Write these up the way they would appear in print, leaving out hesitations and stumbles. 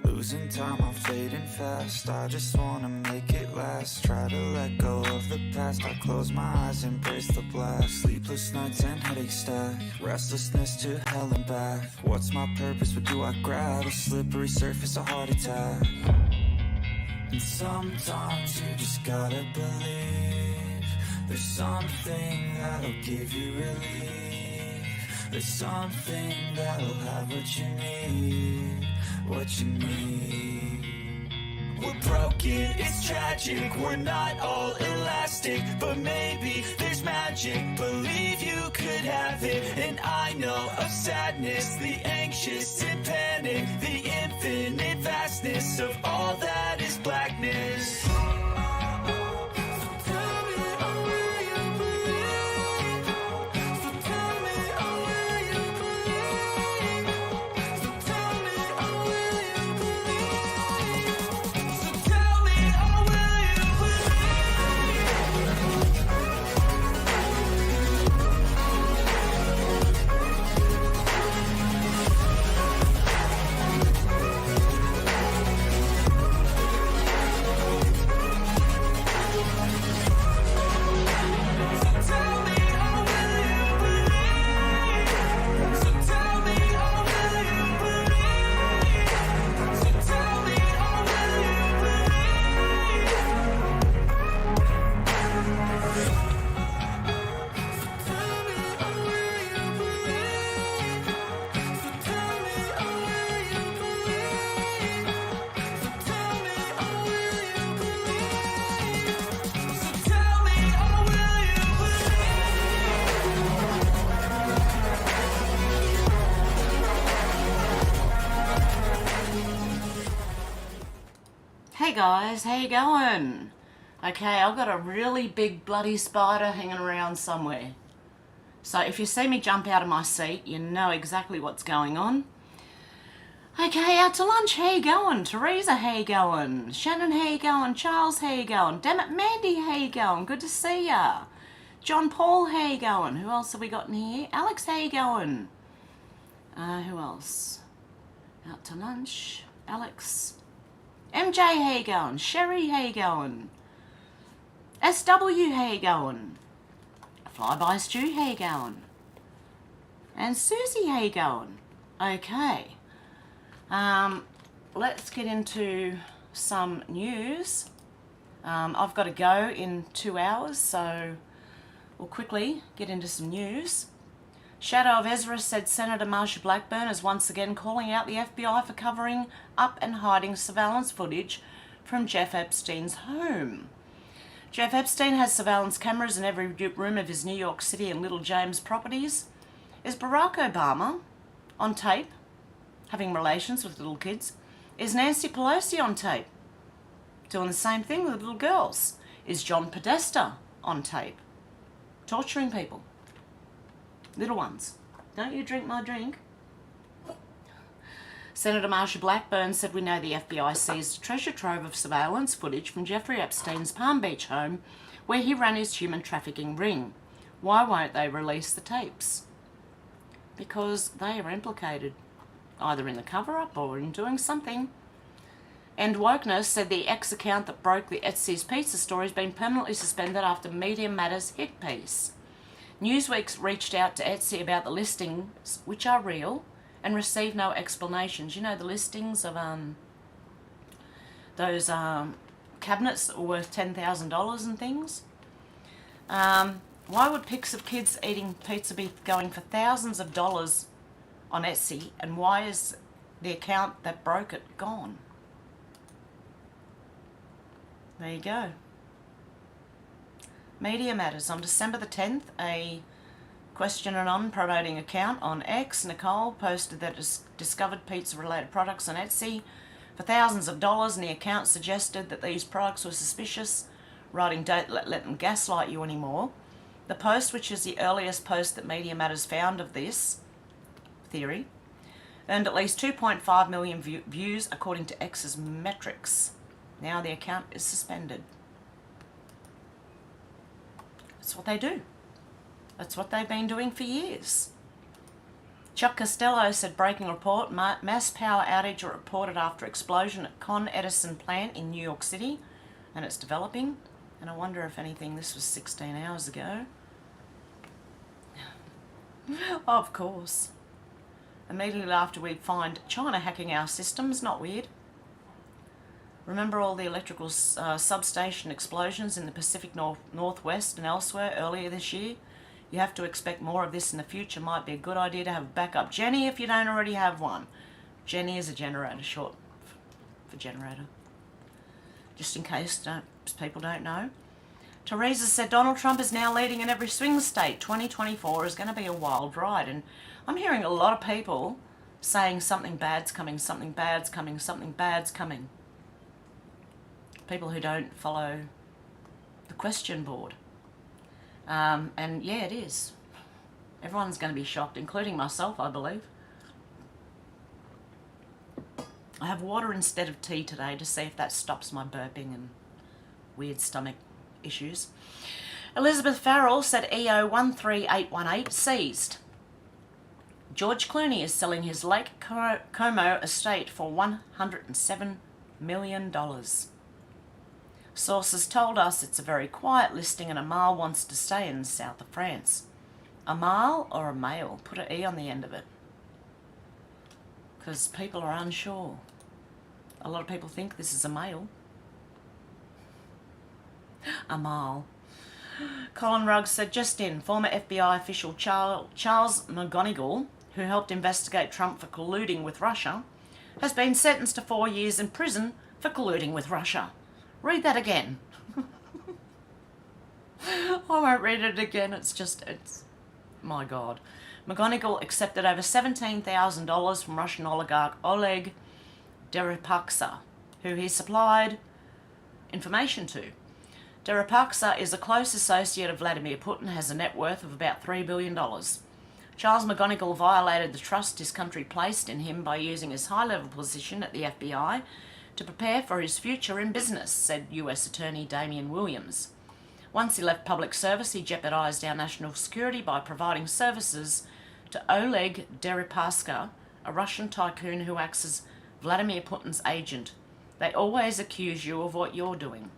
Losing time, I'm fading fast. I just wanna make it last. Try to let go of the past. I close my eyes, embrace the blast. Sleepless nights and headache stack. Restlessness to hell and back. What's my purpose? What do I grab? A slippery surface, a heart attack. And sometimes you just gotta believe there's something that'll give you relief. There's something that'll have what you need. What you need. We're broken, it's tragic. We're not all elastic, but maybe there's magic. Believe you could have it. And I know of sadness, the anxious and panic, the infinite vastness of all that is blackness. Hey guys, how you going? Okay, I've got a really big bloody spider hanging around somewhere. So if you see me jump out of my seat, you know exactly what's going on. Okay, out to lunch, how you going? Teresa, how you going? Shannon, how you going? Charles, how you going? Damn it, Mandy, how you going? Good to see ya. John Paul, how you going? Who else have we got in here? Alex, how you going? Who else? Out to lunch. Alex. MJ, how you going? Sherry, how you going? SW, how you going? Flyby Stew, how you going? And Susie, how you going? Okay. Let's get into some news. I've got to go in 2 hours, so we'll quickly get into some news. Shadow of Ezra said Senator Marsha Blackburn is once again calling out the FBI for covering up and hiding surveillance footage from Jeff Epstein's home. Jeff Epstein has surveillance cameras in every room of his New York City and Little James properties. Is Barack Obama on tape having relations with little kids? Is Nancy Pelosi on tape doing the same thing with little girls? Is John Podesta on tape torturing people? Little ones. Don't you drink my drink. Senator Marsha Blackburn said we know the FBI seized a treasure trove of surveillance footage from Jeffrey Epstein's Palm Beach home where he ran his human trafficking ring. Why won't they release the tapes? Because they are implicated, either in the cover-up or in doing something. And Wokeness said the ex-account that broke the Odyssee's pizza story has been permanently suspended after Media Matters hit piece. Newsweek reached out to Etsy about the listings, which are real, and received no explanations. You know, the listings of those cabinets that were worth $10,000 and things. Why would pics of kids eating pizza be going for thousands of dollars on Etsy, and why is the account that broke it gone? There you go. Media Matters. On December the 10th, a question and on promoting account on X, Nicole, posted that it discovered pizza-related products on Etsy for thousands of dollars, and the account suggested that these products were suspicious, writing, "Don't let them gaslight you anymore." The post, which is the earliest post that Media Matters found of this theory, earned at least 2.5 million views according to X's metrics. Now the account is suspended. That's what they do. That's what they've been doing for years. Chuck Costello said, breaking report, mass power outage reported after explosion at Con Edison plant in New York City, and it's developing. And I wonder if anything, this was 16 hours ago. Of course. Immediately after we find China hacking our systems, not weird. Remember all the electrical substation explosions in the Pacific Northwest and elsewhere earlier this year? You have to expect more of this in the future. Might be a good idea to have a backup Jenny if you don't already have one. Jenny is a generator, short for generator. Just in case people don't know. Teresa said, Donald Trump is now leading in every swing state. 2024 is going to be a wild ride. And I'm hearing a lot of people saying something bad's coming, something bad's coming, something bad's coming. People who don't follow the question board. And yeah, it is. Everyone's going to be shocked, including myself, I believe. I have water instead of tea today to see if that stops my burping and weird stomach issues. Elizabeth Farrell said EO13818 seized. George Clooney is selling his Lake Como estate for $107 million. Sources told us it's a very quiet listing and Amal wants to stay in the south of France. Amal or a male? Put an E on the end of it. Because people are unsure. A lot of people think this is a male. Amal. Colin Ruggs said, just in, former FBI official Charles McGonigal, who helped investigate Trump for colluding with Russia, has been sentenced to 4 years in prison for colluding with Russia. Read that again. I won't read it again. It's my God. McGonigal accepted over $17,000 from Russian oligarch Oleg Deripaska, who he supplied information to. Deripaska is a close associate of Vladimir Putin, has a net worth of about $3 billion. Charles McGonigal violated the trust his country placed in him by using his high-level position at the FBI to prepare for his future in business, said US Attorney Damian Williams. Once he left public service, he jeopardized our national security by providing services to Oleg Deripaska, a Russian tycoon who acts as Vladimir Putin's agent. They always accuse you of what you're doing.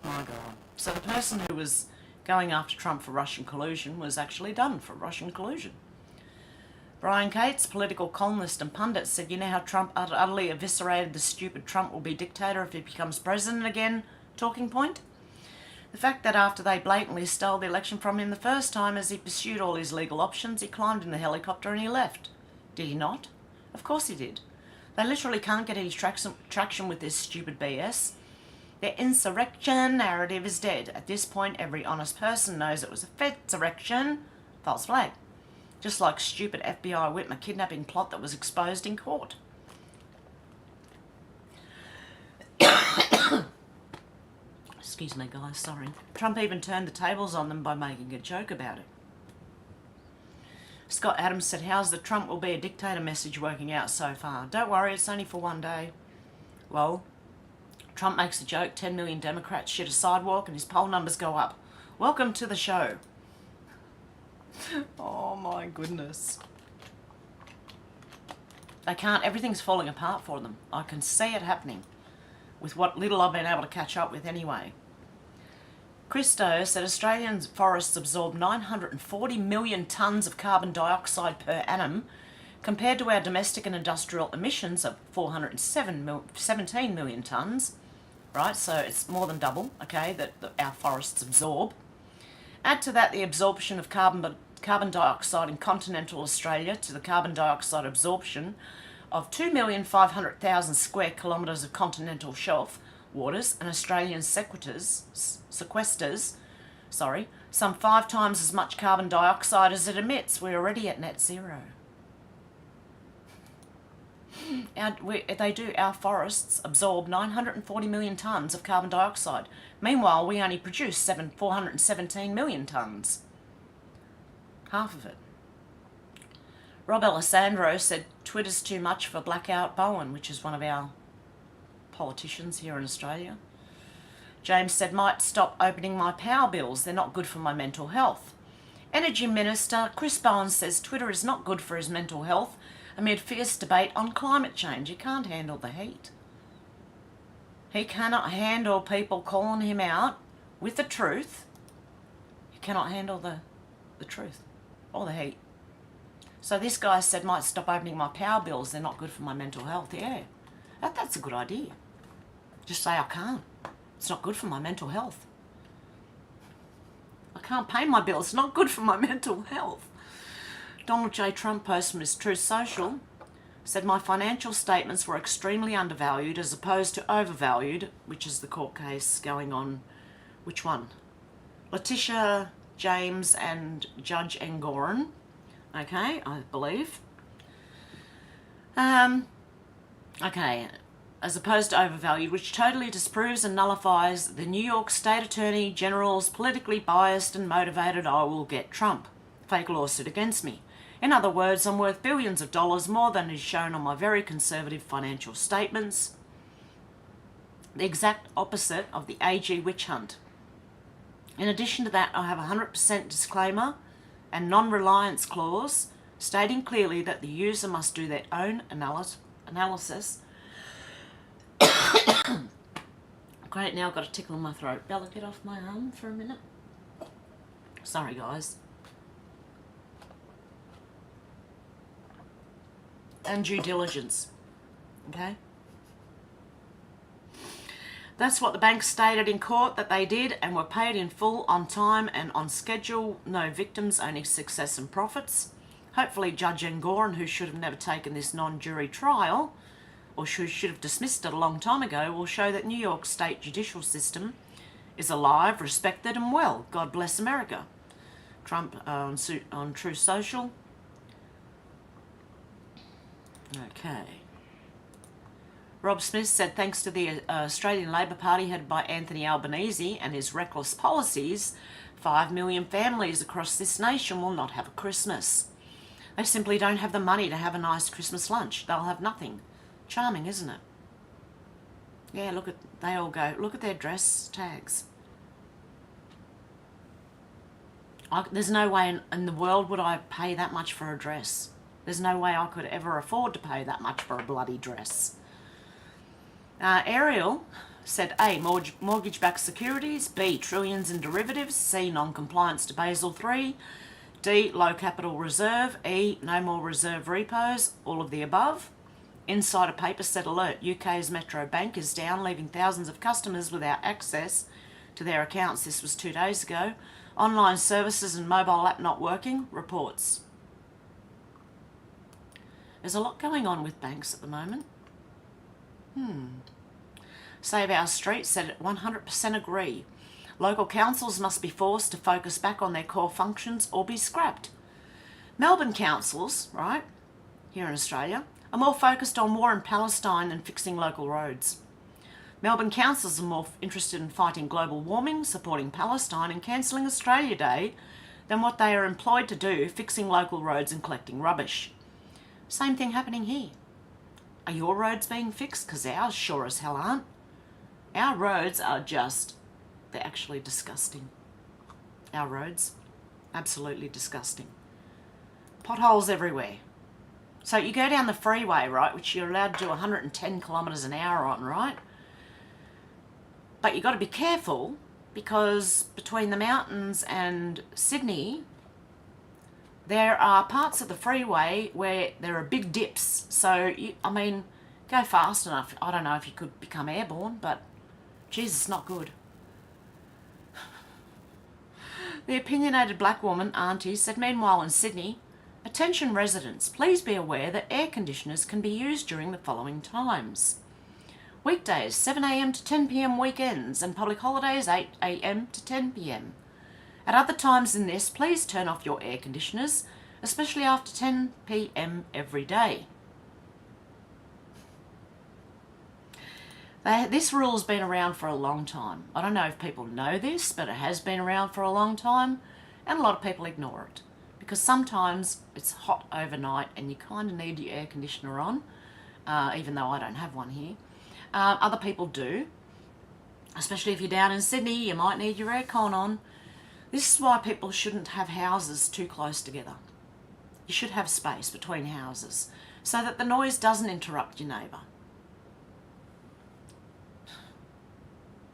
My God. So the person who was going after Trump for Russian collusion was actually done for Russian collusion. Brian Cates, political columnist and pundit, said, you know how Trump utterly eviscerated the stupid Trump will be dictator if he becomes president again? Talking point. The fact that after they blatantly stole the election from him the first time, as he pursued all his legal options, he climbed in the helicopter and he left. Did he not? Of course he did. They literally can't get any traction with this stupid BS. Their insurrection narrative is dead. At this point, every honest person knows it was a Fedsurrection. False flag. Just like stupid FBI Whitmer kidnapping plot that was exposed in court. Excuse me, guys, sorry. Trump even turned the tables on them by making a joke about it. Scott Adams said, how's the Trump will be a dictator message working out so far? Don't worry, it's only for one day. Well, Trump makes a joke, 10 million Democrats shit a sidewalk and his poll numbers go up. Welcome to the show. Oh my goodness. They can't, everything's falling apart for them. I can see it happening with what little I've been able to catch up with anyway. Christo said Australian forests absorb 940 million tonnes of carbon dioxide per annum compared to our domestic and industrial emissions of 417 million tonnes, right? So it's more than double, okay, that our forests absorb. Add to that the absorption of carbon dioxide in continental Australia to the carbon dioxide absorption of 2,500,000 square kilometres of continental shelf waters and Australian sequesters some 5 times as much carbon dioxide as it emits. We're already at net zero. Our forests absorb 940 million tonnes of carbon dioxide. Meanwhile, we only produce 417 million tonnes. Half of it. Rob Alessandro said Twitter's too much for Blackout Bowen, which is one of our politicians here in Australia. James said, might stop opening my power bills. They're not good for my mental health. Energy Minister Chris Bowen says Twitter is not good for his mental health amid fierce debate on climate change. He can't handle the heat. He cannot handle people calling him out with the truth. He cannot handle the truth or the heat. So this guy said, might stop opening my power bills. They're not good for my mental health. Yeah, that's a good idea. Just say I can't. It's not good for my mental health. I can't pay my bills. It's not good for my mental health. Donald J. Trump posted from his Truth Social, said my financial statements were extremely undervalued as opposed to overvalued, which is the court case going on. Which one? Letitia James and Judge Engoron. Okay, I believe. Okay, as opposed to overvalued, which totally disproves and nullifies the New York State Attorney General's politically biased and motivated I will get Trump fake lawsuit against me. In other words, I'm worth billions of dollars more than is shown on my very conservative financial statements. The exact opposite of the AG witch hunt. In addition to that, I have a 100% disclaimer and non-reliance clause stating clearly that the user must do their own analysis. Great, now I've got a tickle in my throat. Bella, get off my arm for a minute. Sorry, guys. And due diligence. Okay? That's what the bank stated in court that they did and were paid in full, on time and on schedule. No victims, only success and profits. Hopefully Judge Engoron, who should have never taken this non-jury trial, or should have dismissed it a long time ago, will show that New York state judicial system is alive, respected and well. God bless America. Trump on Truth Social. Okay. Rob Smith said, thanks to the Australian Labor Party headed by Anthony Albanese and his reckless policies, 5 million families across this nation will not have a Christmas. They simply don't have the money to have a nice Christmas lunch. They'll have nothing. Charming, isn't it? Yeah, they all go, look at their dress tags. There's no way in the world would I pay that much for a dress. There's no way I could ever afford to pay that much for a bloody dress. Ariel said A, mortgage-backed securities, B, trillions in derivatives, C, non-compliance to Basel III, D, low capital reserve, E, no more reserve repos, all of the above. Insider paper said alert, UK's Metro Bank is down, leaving thousands of customers without access to their accounts. This was 2 days ago. Online services and mobile app not working, reports. There's a lot going on with banks at the moment. Save Our Street said 100% agree. Local councils must be forced to focus back on their core functions or be scrapped. Melbourne councils, right, here in Australia, are more focused on war in Palestine than fixing local roads. Melbourne councils are more interested in fighting global warming, supporting Palestine and cancelling Australia Day than what they are employed to do, fixing local roads and collecting rubbish. Same thing happening here. Are your roads being fixed? Because ours sure as hell aren't. Our roads are they're actually disgusting. Our roads, absolutely disgusting. Potholes everywhere. So you go down the freeway, right, which you're allowed to do 110 kilometres an hour on, right? But you've got to be careful because between the mountains and Sydney, there are parts of the freeway where there are big dips. So, go fast enough. I don't know if you could become airborne, but Jesus, not good. The opinionated black woman, Auntie, said, meanwhile in Sydney, attention residents, please be aware that air conditioners can be used during the following times. Weekdays, 7 a.m. to 10 p.m. weekends, and public holidays, 8 a.m. to 10 p.m. At other times than this, please turn off your air conditioners, especially after 10 p.m. every day. This rule has been around for a long time. I don't know if people know this, but it has been around for a long time, and a lot of people ignore it. Because sometimes it's hot overnight and you kind of need your air conditioner on, even though I don't have one here. Other people do. Especially if you're down in Sydney, you might need your aircon on. This is why people shouldn't have houses too close together. You should have space between houses so that the noise doesn't interrupt your neighbour.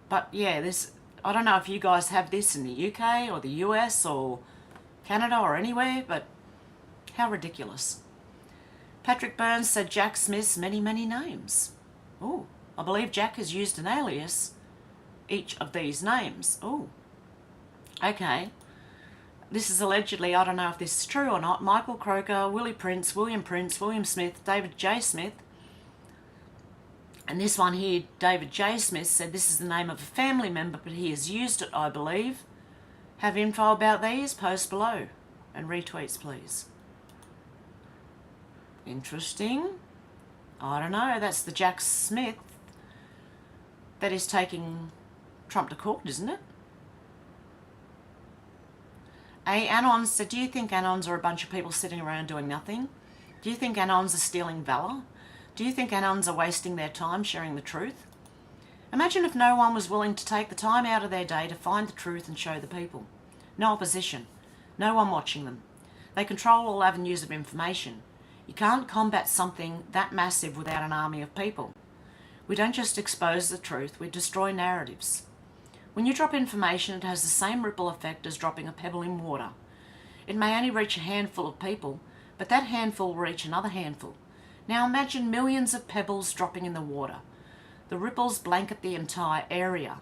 But yeah, I don't know if you guys have this in the UK or the US or Canada or anywhere, but how ridiculous. Patrick Burns said Jack Smith's many, many names. Oh, I believe Jack has used an alias each of these names. Oh, okay. This is allegedly, I don't know if this is true or not, Michael Croker, Willie Prince, William Smith, David J. Smith. And this one here, David J. Smith, said this is the name of a family member, but he has used it, I believe. Have info about these? Post below. And retweets, please. Interesting. I don't know. That's the Jack Smith that is taking Trump to court, isn't it? Anon said, do you think Anons are a bunch of people sitting around doing nothing? Do you think Anons are stealing valour? Do you think Anons are wasting their time sharing the truth? Imagine if no one was willing to take the time out of their day to find the truth and show the people. No opposition. No one watching them. They control all avenues of information. You can't combat something that massive without an army of people. We don't just expose the truth, we destroy narratives. When you drop information, it has the same ripple effect as dropping a pebble in water. It may only reach a handful of people, but that handful will reach another handful. Now imagine millions of pebbles dropping in the water. The ripples blanket the entire area.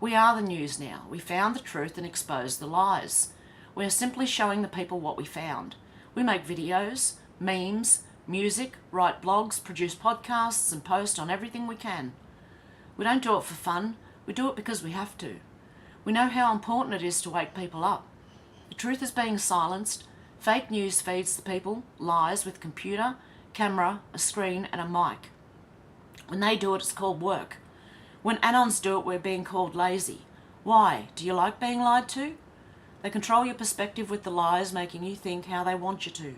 We are the news now. We found the truth and exposed the lies. We are simply showing the people what we found. We make videos, memes, music, write blogs, produce podcasts and post on everything we can. We don't do it for fun. We do it because we have to. We know how important it is to wake people up. The truth is being silenced. Fake news feeds the people lies with computer, camera, a screen and a mic. When they do it, it's called work. When Anons do it, we're being called lazy. Why? Do you like being lied to? They control your perspective with the lies, making you think how they want you to.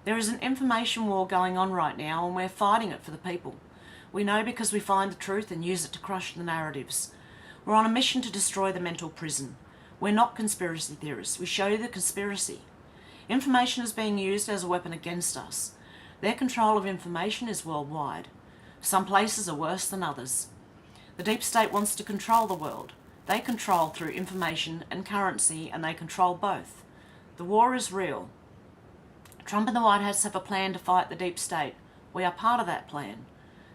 There is an information war going on right now, and we're fighting it for the people. We know because we find the truth and use it to crush the narratives. We're on a mission to destroy the mental prison. We're not conspiracy theorists. We show you the conspiracy. Information is being used as a weapon against us. Their control of information is worldwide. Some places are worse than others. The deep state wants to control the world. They control through information and currency, and they control both. The war is real. Trump and the White Hats have a plan to fight the deep state. We are part of that plan.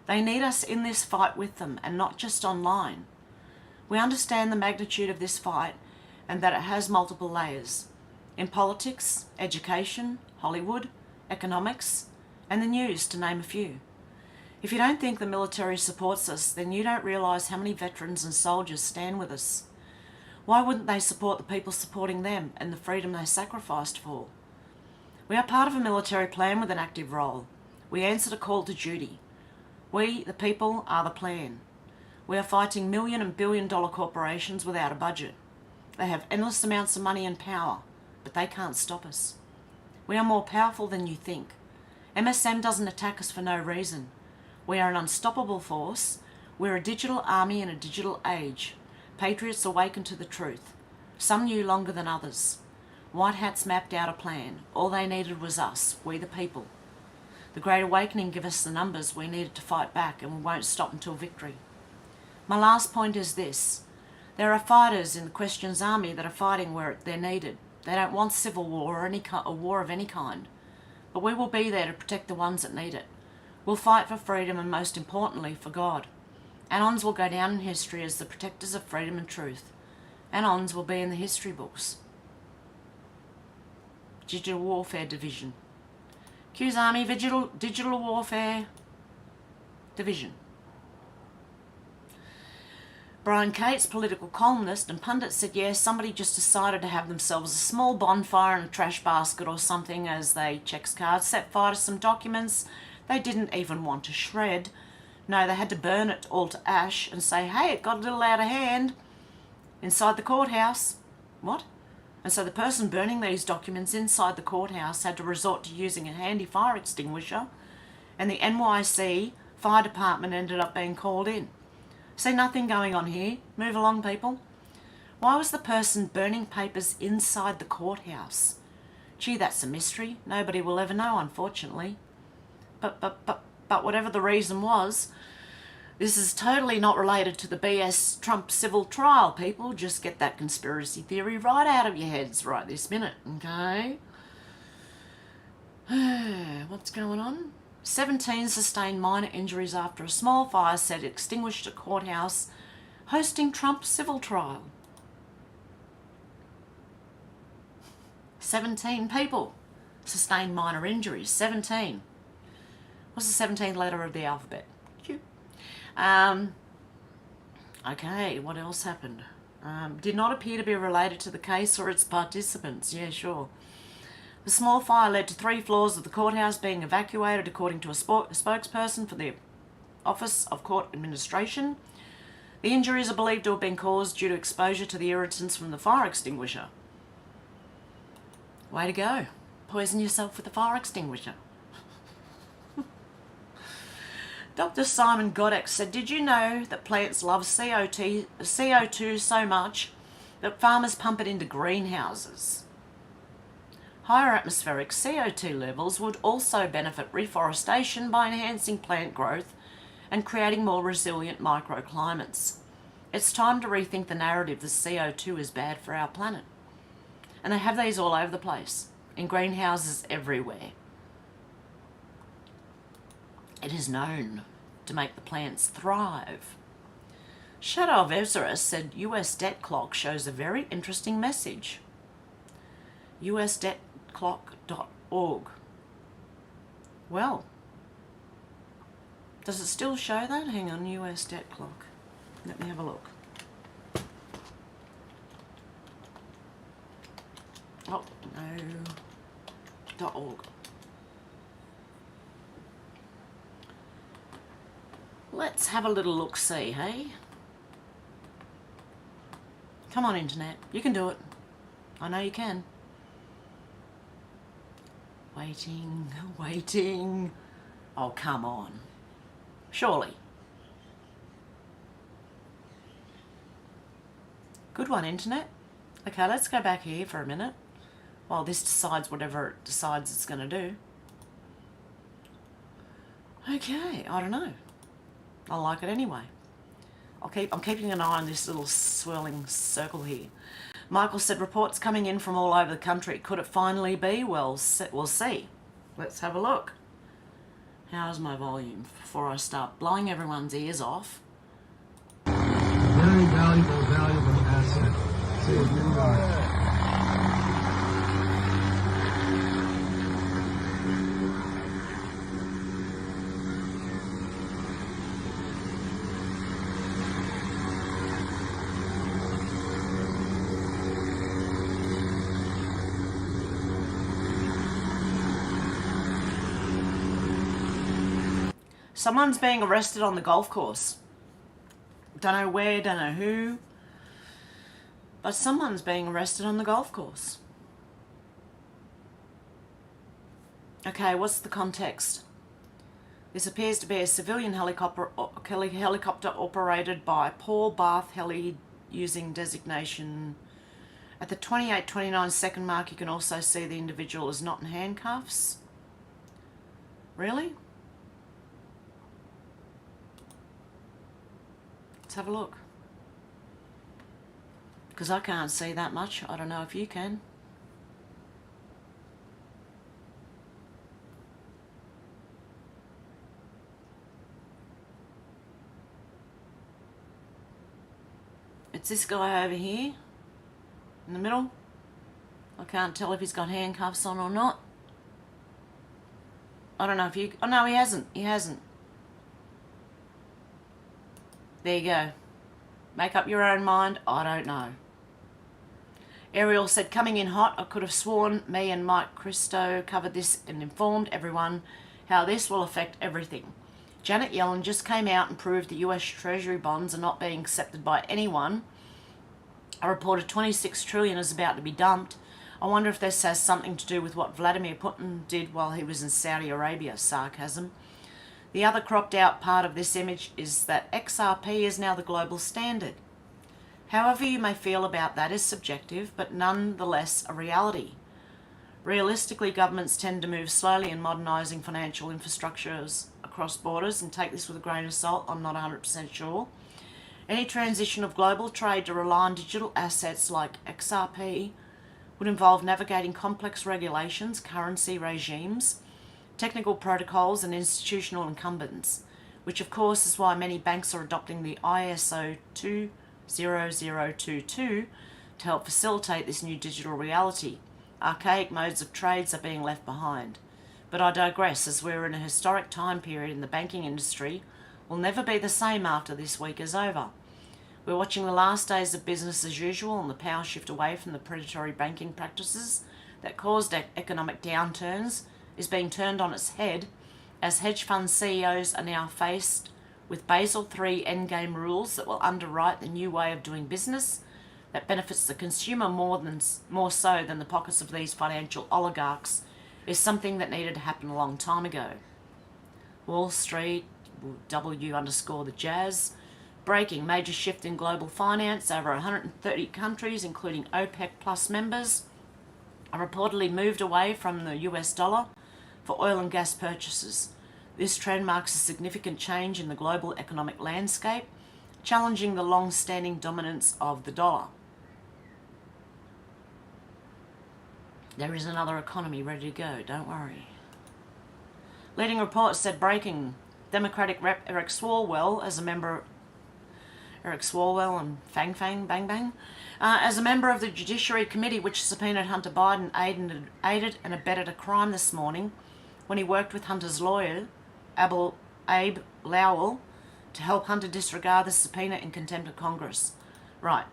They need us in this fight with them, and not just online. We understand the magnitude of this fight and that it has multiple layers. In politics, education, Hollywood, economics, and the news, to name a few. If you don't think the military supports us, then you don't realise how many veterans and soldiers stand with us. Why wouldn't they support the people supporting them and the freedom they sacrificed for? We are part of a military plan with an active role. We answer a call to duty. We, the people, are the plan. We are fighting million and billion-dollar corporations without a budget. They have endless amounts of money and power, but they can't stop us. We are more powerful than you think. MSM doesn't attack us for no reason. We are an unstoppable force. We're a digital army in a digital age. Patriots awakened to the truth. Some knew longer than others. White Hats mapped out a plan. All they needed was us, we the people. The Great Awakening gave us the numbers we needed to fight back, and we won't stop until victory. My last point is this. There are fighters in the Questions Army that are fighting where they're needed. They don't want civil war or a war of any kind. But we will be there to protect the ones that need it. We'll fight for freedom and, most importantly, for God. Anons will go down in history as the protectors of freedom and truth. Anons will be in the history books. Digital Warfare Division. Q's Army Digital Warfare Division. Brian Cates, political columnist and pundit, said yes, somebody just decided to have themselves a small bonfire in a trash basket or something as they checked cards, set fire to some documents they didn't even want to shred. No, they had to burn it all to ash and say, hey, it got a little out of hand inside the courthouse. What? And so the person burning these documents inside the courthouse had to resort to using a handy fire extinguisher, and the NYC fire department ended up being called in. See, nothing going on here. Move along, people. Why was the person burning papers inside the courthouse? Gee, that's a mystery. Nobody will ever know, unfortunately. But whatever the reason was, this is totally not related to the BS Trump civil trial, people. Just get that conspiracy theory right out of your heads right this minute, okay? What's going on? 17 sustained minor injuries after a small fire set extinguished a courthouse hosting Trump's civil trial. 17 people sustained minor injuries. 17. What's the 17th letter of the alphabet? Q. Okay, what else happened? Did not appear to be related to the case or its participants. Yeah, sure. The small fire led to 3 floors of the courthouse being evacuated, according to a spokesperson for the Office of Court Administration. The injuries are believed to have been caused due to exposure to the irritants from the fire extinguisher. Way to go. Poison yourself with the fire extinguisher. Dr. Simon Godek said, did you know that plants love CO2 so much that farmers pump it into greenhouses? Higher atmospheric CO2 levels would also benefit reforestation by enhancing plant growth and creating more resilient microclimates. It's time to rethink the narrative that CO2 is bad for our planet. And they have these all over the place, in greenhouses everywhere. It is known to make the plants thrive. Shadow of Ezra said US debt clock shows a very interesting message. usdebtclock.org. Well, does it still show that? Hang on, US debt clock. Let me have a look. Oh, no. .org. Let's have a little look-see, hey? Come on, Internet. You can do it. I know you can. Waiting, waiting. Oh, come on. Surely. Good one, Internet. Okay, let's go back here for a minute while this decides whatever it decides it's going to do. Okay, I don't know. I like it anyway. I'm keeping an eye on this little swirling circle here. Michael said reports coming in from all over the country. Could it finally be? Well, we'll see. Let's have a look. How's my volume before I start blowing everyone's ears off? Very valuable asset. See if you are. Someone's being arrested on the golf course. Don't know where, don't know who, but someone's being arrested on the golf course. Okay, what's the context? This appears to be a civilian helicopter operated by Paul Bath Heli using designation. At the 28-29 second mark, you can also see the individual is not in handcuffs. Really? Let's have a look. Because I can't see that much. I don't know if you can. It's this guy over here in the middle. I can't tell if he's got handcuffs on or not. I don't know if you... Oh no, he hasn't. He hasn't. There you go. Make up your own mind. I don't know. Ariel said, coming in hot, I could have sworn me and Mike Christo covered this and informed everyone how this will affect everything. Janet Yellen just came out and proved the US Treasury bonds are not being accepted by anyone. A reported 26 trillion is about to be dumped. I wonder if this has something to do with what Vladimir Putin did while he was in Saudi Arabia. Sarcasm. The other cropped out part of this image is that XRP is now the global standard. However you may feel about that is subjective, but nonetheless a reality. Realistically, governments tend to move slowly in modernising financial infrastructures across borders, and take this with a grain of salt, I'm not 100% sure. Any transition of global trade to rely on digital assets like XRP would involve navigating complex regulations, currency regimes, technical protocols and institutional incumbents, which of course is why many banks are adopting the ISO 20022 to help facilitate this new digital reality. Archaic modes of trades are being left behind. But I digress, as we're in a historic time period in the banking industry will never be the same after this week is over. We're watching the last days of business as usual, and the power shift away from the predatory banking practices that caused economic downturns is being turned on its head, as hedge fund CEOs are now faced with Basel III endgame rules that will underwrite the new way of doing business that benefits the consumer more so than the pockets of these financial oligarchs is something that needed to happen a long time ago. Wall Street, W_the jazz. Breaking: major shift in global finance. Over 130 countries, including OPEC plus members, are reportedly moved away from the US dollar for oil and gas purchases. This trend marks a significant change in the global economic landscape, challenging the long-standing dominance of the dollar. There is another economy ready to go, don't worry. Leading reports said breaking: Democratic Rep Eric Swalwell as a member and Fang Bang Bang, as a member of the Judiciary Committee which subpoenaed Hunter Biden, aided and abetted a crime this morning when he worked with Hunter's lawyer, Abe Lowell, to help Hunter disregard the subpoena in contempt of Congress. Right.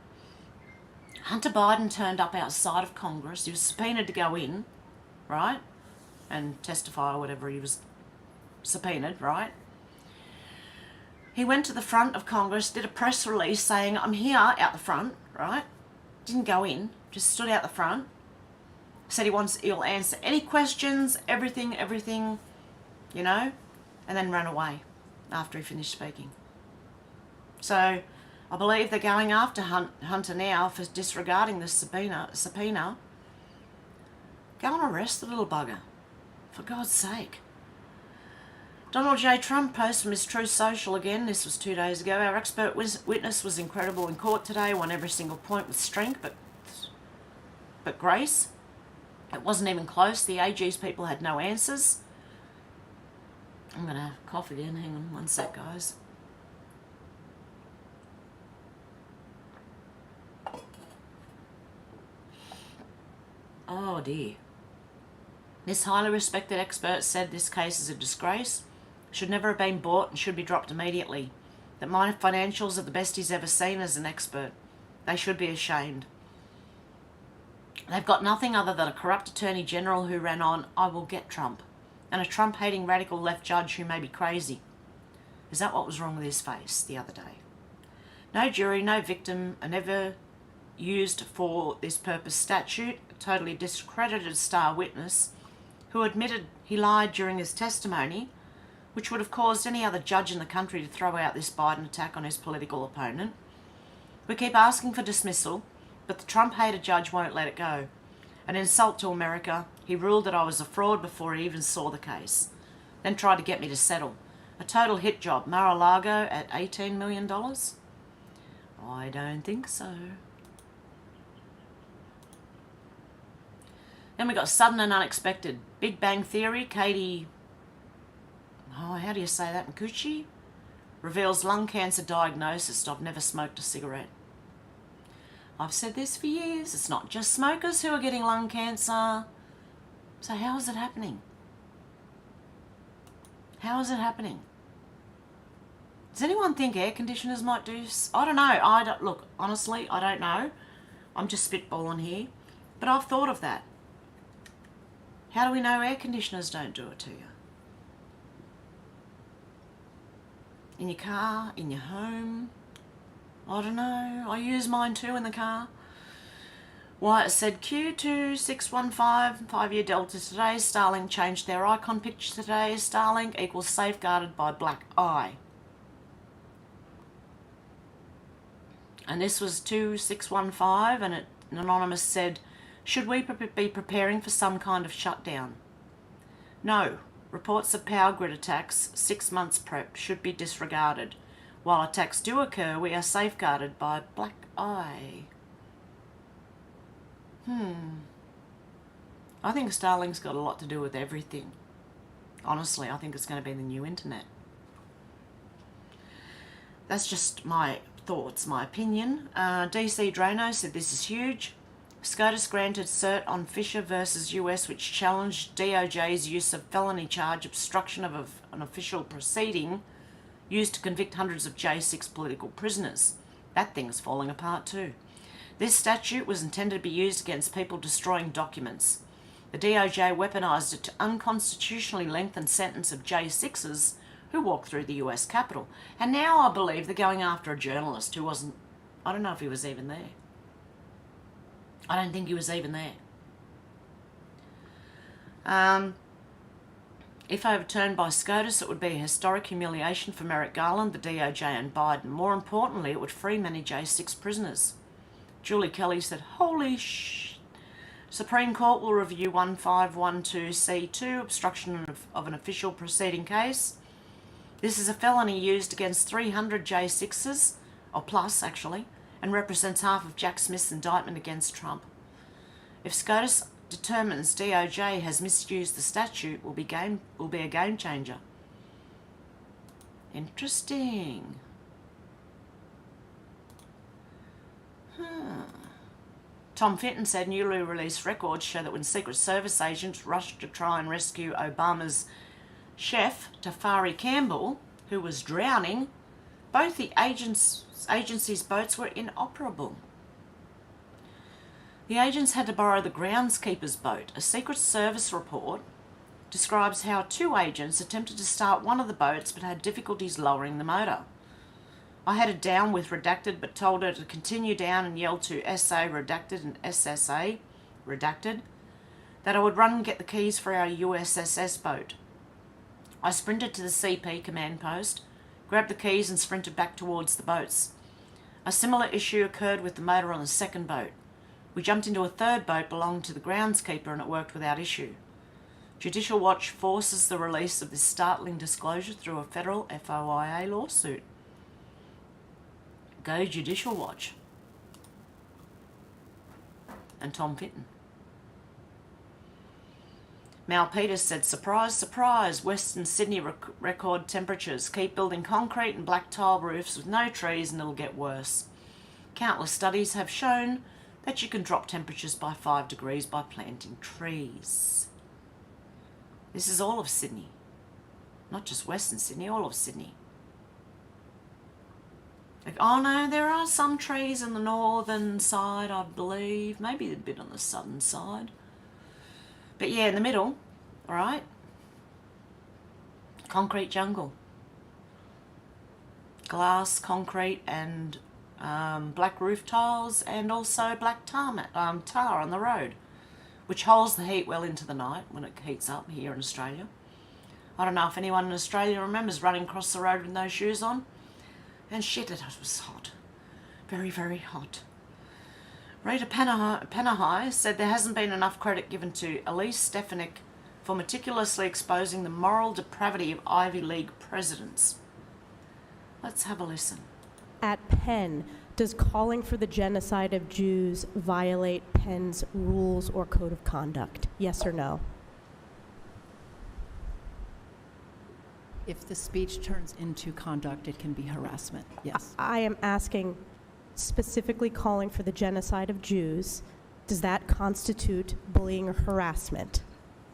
Hunter Biden turned up outside of Congress. He was subpoenaed to go in, right, and testify or whatever he was subpoenaed, right? He went to the front of Congress, did a press release saying, I'm here out the front, right? Didn't go in, just stood out the front. Said he'll answer any questions, everything, you know, and then ran away after he finished speaking. So I believe they're going after Hunter now for disregarding the subpoena. Go and arrest the little bugger, for God's sake. Donald J. Trump posts from his Truth Social again. This was 2 days ago. Our expert witness was incredible in court today, won every single point with strength, but grace. It wasn't even close. The AG's people had no answers. I'm going to cough again. Hang on one sec, guys. Oh dear. This highly respected expert said this case is a disgrace, should never have been bought and should be dropped immediately. That my financials are the best he's ever seen as an expert. They should be ashamed. They've got nothing other than a corrupt attorney general who ran on, I will get Trump, and a Trump-hating radical left judge who may be crazy. Is that what was wrong with his face the other day? No jury, no victim, a never used for this purpose statute, a totally discredited star witness who admitted he lied during his testimony, which would have caused any other judge in the country to throw out this Biden attack on his political opponent. We keep asking for dismissal, but the Trump-hater judge won't let it go. An insult to America. He ruled that I was a fraud before he even saw the case, then tried to get me to settle. A total hit job. Mar-a-Lago at $18 million? I don't think so. Then we got sudden and unexpected. Big Bang Theory, Katie... Oh, how do you say that? Mkuchi? Reveals lung cancer diagnosis. I've never smoked a cigarette. I've said this for years. It's not just smokers who are getting lung cancer. So how is it happening? How is it happening? Does anyone think air conditioners might do... I don't know. Look, honestly, I don't know. I'm just spitballing here. But I've thought of that. How do we know air conditioners don't do it to you? In your car, in your home. I don't know. I use mine too in the car. Wyatt said Q2615, 5-year Delta today. Starlink changed their icon picture today. Starlink equals safeguarded by black eye. And this was 2615, and an anonymous said, should we be preparing for some kind of shutdown? No. Reports of power grid attacks, 6 months prep, should be disregarded. While attacks do occur, we are safeguarded by black eye. I think Starlink's got a lot to do with everything. Honestly, I think it's going to be the new internet. That's just my thoughts, my opinion. DC Drano said this is huge. SCOTUS granted cert on Fisher versus US, which challenged DOJ's use of felony charge obstruction of an official proceeding used to convict hundreds of J6 political prisoners. That thing's falling apart too. This statute was intended to be used against people destroying documents. The DOJ weaponised it to unconstitutionally lengthen sentence of J6s who walked through the US Capitol. And now I believe they're going after a journalist who wasn't, I don't know if he was even there. I don't think he was even there. If overturned by SCOTUS, it would be a historic humiliation for Merrick Garland, the DOJ and Biden. More importantly, it would free many J6 prisoners. Julie Kelly said, holy sh... Supreme Court will review 1512C2, obstruction of an official proceeding case. This is a felony used against 300 J6s, or plus actually, and represents half of Jack Smith's indictment against Trump. If SCOTUS determines DOJ has misused the statute, will be a game changer. Interesting. Tom Fitton said newly released records show that when Secret Service agents rushed to try and rescue Obama's chef, Tafari Campbell, who was drowning, both the agency's boats were inoperable. The agents had to borrow the groundskeeper's boat. A Secret Service report describes how 2 agents attempted to start one of the boats but had difficulties lowering the motor. I had it down with redacted but told her to continue down and yelled to SA redacted and SSA redacted that I would run and get the keys for our USSS boat. I sprinted to the CP command post, grabbed the keys and sprinted back towards the boats. A similar issue occurred with the motor on the second boat. We jumped into a third boat belonging to the groundskeeper and it worked without issue. Judicial Watch forces the release of this startling disclosure through a federal FOIA lawsuit. Go Judicial Watch. And Tom Fitton. Mal Peters said, surprise, surprise, Western Sydney record temperatures. Keep building concrete and black tile roofs with no trees and it'll get worse. Countless studies have shown that you can drop temperatures by 5 degrees by planting trees. This is all of Sydney. Not just Western Sydney, all of Sydney. Like, oh no, there are some trees in the northern side, I believe. Maybe a bit on the southern side. But yeah, in the middle, all right? Concrete jungle. Glass, concrete, and black roof tiles, and also black tar on the road, which holds the heat well into the night when it heats up here in Australia. I don't know if anyone in Australia remembers running across the road with no shoes on. And shit, it was hot. Very, very hot. Rita Panahai said there hasn't been enough credit given to Elise Stefanik for meticulously exposing the moral depravity of Ivy League presidents. Let's have a listen. At Penn, does calling for the genocide of Jews violate Penn's rules or code of conduct? Yes or no? If the speech turns into conduct, it can be harassment, yes. I am asking, specifically calling for the genocide of Jews, does that constitute bullying or harassment?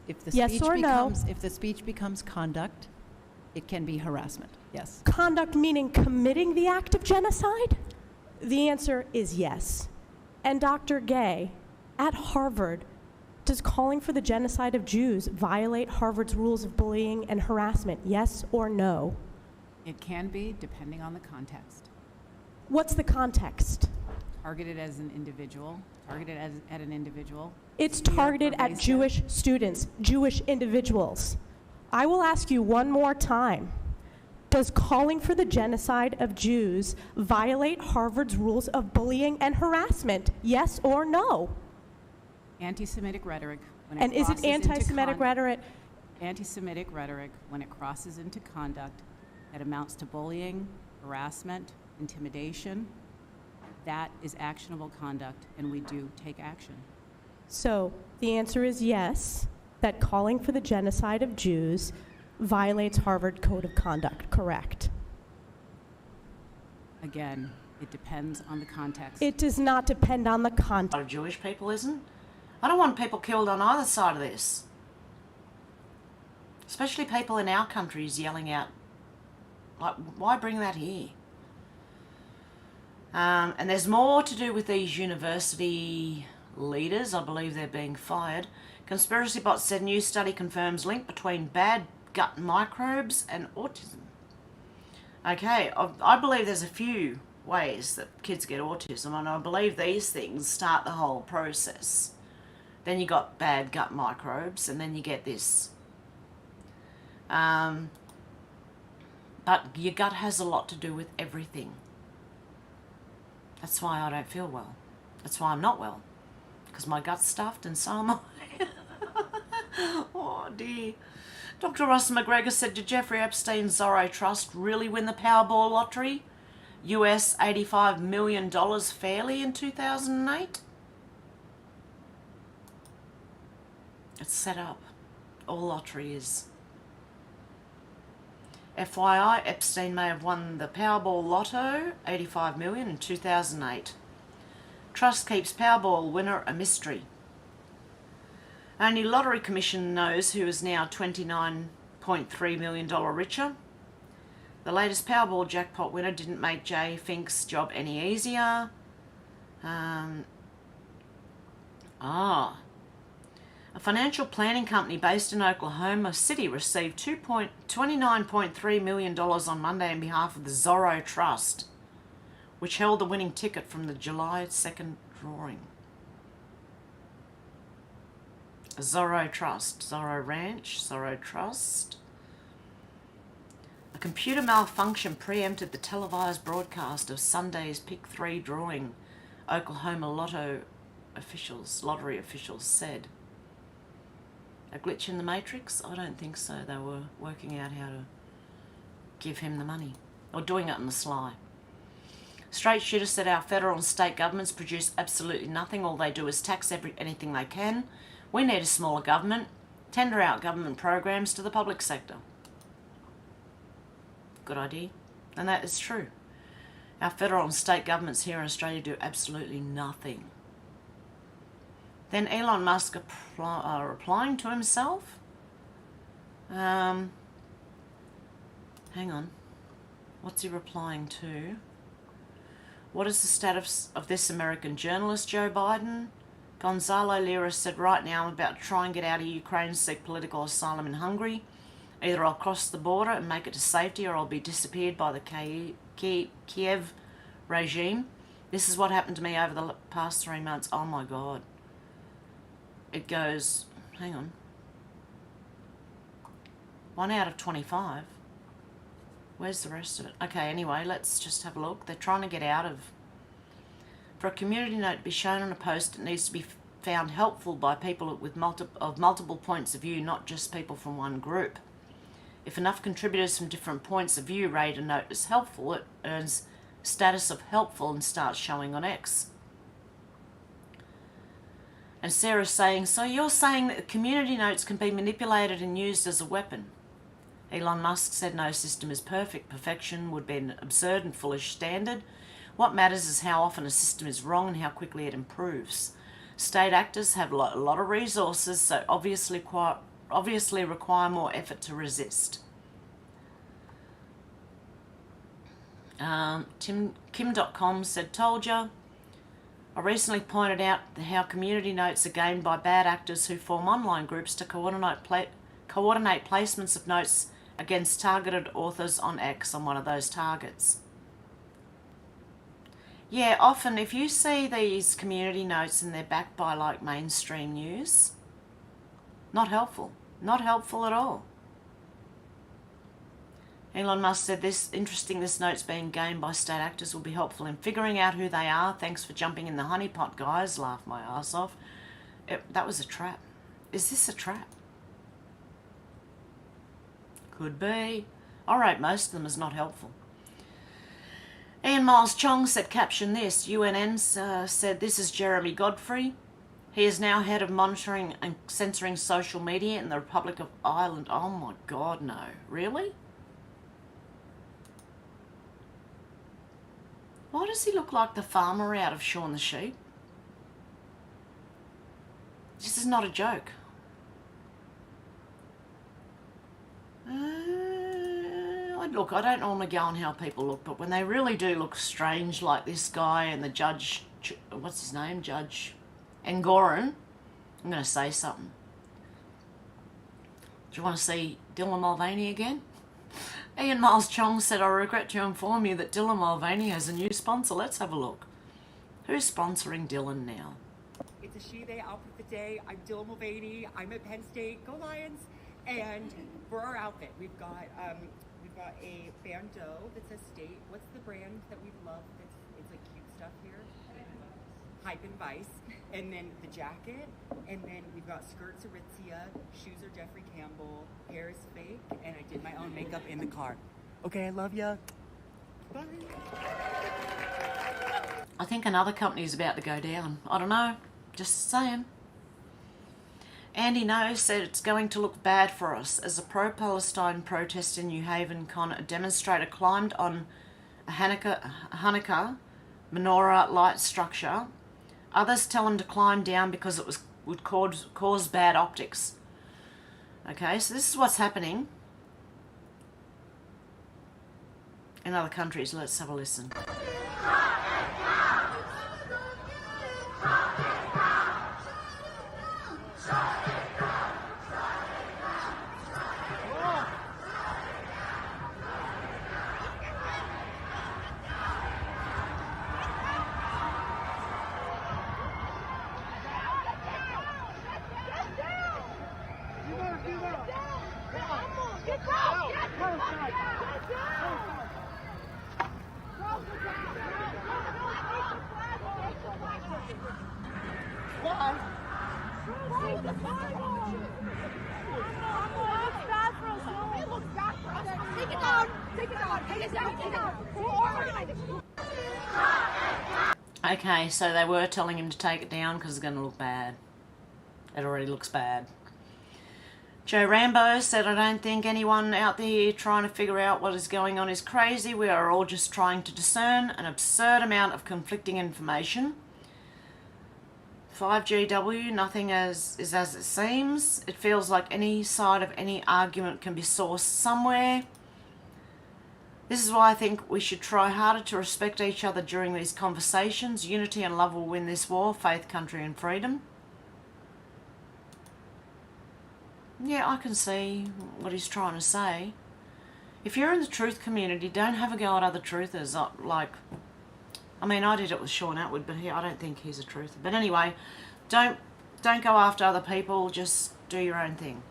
If the Yes speech or no? If the speech becomes conduct, it can be harassment, yes. Conduct meaning committing the act of genocide? The answer is yes. And Dr. Gay, at Harvard, does calling for the genocide of Jews violate Harvard's rules of bullying and harassment? Yes or no? It can be, depending on the context. What's the context? Targeted as an individual, targeted at an individual. It's Severe, targeted at pervasive. Jewish students, Jewish individuals. I will ask you one more time. Does calling for the genocide of Jews violate Harvard's rules of bullying and harassment? Yes or no? Anti-Semitic rhetoric. When And is it crosses into anti-Semitic rhetoric? Anti-Semitic rhetoric, when it crosses into conduct that amounts to bullying, harassment, intimidation, that is actionable conduct, and we do take action. So the answer is yes, that calling for the genocide of Jews violates Harvard Code of Conduct, correct? Again, it depends on the context. It does not depend on the A context. lot of Jewish people isn't. I don't want people killed on either side of this. Especially people in our countries yelling out, like, why bring that here? And there's more to do with these university leaders. I believe they're being fired. Conspiracy Bot said new study confirms link between bad gut microbes and autism. Okay, I believe there's a few ways that kids get autism, and I believe these things start the whole process. Then you got bad gut microbes, and then you get this. But your gut has a lot to do with everything. That's why I don't feel well. That's why I'm not well. Because my gut's stuffed and so am I. Oh dear. Dr. Ross McGregor said, did Jeffrey Epstein's Zorro Trust really win the Powerball lottery? US $85 million fairly in 2008? It's set up. All lottery is. FYI, Epstein may have won the Powerball Lotto, $85 million in 2008. Trust keeps Powerball winner a mystery. Only Lottery Commission knows who is now $29.3 million richer. The latest Powerball jackpot winner didn't make Jay Fink's job any easier. A financial planning company based in Oklahoma City received $29.3 million on Monday on behalf of the Zorro Trust, which held the winning ticket from the July 2nd drawing. Zorro Trust, Zorro Ranch, Zorro Trust. A computer malfunction preempted the televised broadcast of Sunday's Pick 3 drawing, Oklahoma lottery officials said. A glitch in the matrix? I don't think so. They were working out how to give him the money, or doing it on the sly. Straight Shooter said our federal and state governments produce absolutely nothing. All they do is tax anything they can. We need a smaller government. Tender out government programs to the public sector. Good idea. And that is true. Our federal and state governments here in Australia do absolutely nothing. Then Elon Musk replying to himself. Hang on. What's he replying to? What is the status of this American journalist, Joe Biden? Gonzalo Lira said, right now I'm about to try and get out of Ukraine and seek political asylum in Hungary. Either I'll cross the border and make it to safety, or I'll be disappeared by the Kiev regime. This is what happened to me over the past 3 months. Oh my God. It goes, hang on, 1 out of 25. Where's the rest of it? Okay, anyway, let's just have a look. They're trying to get out of... For a community note to be shown on a post, it needs to be found helpful by people with multiple points of view, not just people from one group. If enough contributors from different points of view rate a note as helpful, it earns status of helpful and starts showing on X. And Sarah's saying, so you're saying that community notes can be manipulated and used as a weapon? Elon Musk said no system is perfect. Perfection would be an absurd and foolish standard. What matters is how often a system is wrong and how quickly it improves. State actors have a lot of resources, so obviously require more effort to resist. Kim.com said, told ya. I recently pointed out how community notes are gained by bad actors who form online groups to coordinate placements of notes against targeted authors on X. I'm one of those targets. Yeah, often if you see these community notes and they're backed by like mainstream news, not helpful. Not helpful at all. Elon Musk said this note's being gained by state actors will be helpful in figuring out who they are. Thanks for jumping in the honeypot, guys. Laughed my ass off. That was a trap. Is this a trap? Could be. I rate most of them as not helpful. Ian Miles Chong said, caption this. UNN said, this is Jeremy Godfrey. He is now head of monitoring and censoring social media in the Republic of Ireland. Oh my God, no. Really? Why does he look like the farmer out of Shaun the Sheep? This is not a joke. Look, I don't normally go on how people look, but when they really do look strange like this guy and the judge, what's his name, Judge Engoron, I'm going to say something. Do you want to see Dylan Mulvaney again? Ian Miles Chong said, I regret to inform you that Dylan Mulvaney has a new sponsor. Let's have a look. Who's sponsoring Dylan now? It's a she, they outfit of the day. I'm Dylan Mulvaney. I'm at Penn State. Go Lions. And for our outfit, we've got a bandeau that says state. What's the brand that we love? It's like cute stuff here. Hype and Vice. And then the jacket. And then we've got skirts Aritzia. Shoes are Jeffrey Campbell. Hair is fake. And I did my own makeup in the car. Okay, I love ya. Bye. I think another company is about to go down. I don't know. Just saying. Andy Knows said it's going to look bad for us. As a pro-Palestine protest in New Haven Con, a demonstrator climbed on a Hanukkah menorah light structure. Others tell him to climb down because it would cause bad optics. Okay, so this is what's happening in other countries. Let's have a listen. Okay, so they were telling him to take it down because it's going to look bad. It already looks bad. Joe Rambo said, I don't think anyone out there trying to figure out what is going on is crazy. We are all just trying to discern an absurd amount of conflicting information. 5GW, nothing is as it seems. It feels like any side of any argument can be sourced somewhere. This is why I think we should try harder to respect each other during these conversations. Unity and love will win this war. Faith, country and freedom. Yeah, I can see what he's trying to say. If you're in the truth community, don't have a go at other truthers. I mean, I did it with Sean Atwood, but I don't think he's a truther. But anyway, don't go after other people. Just do your own thing.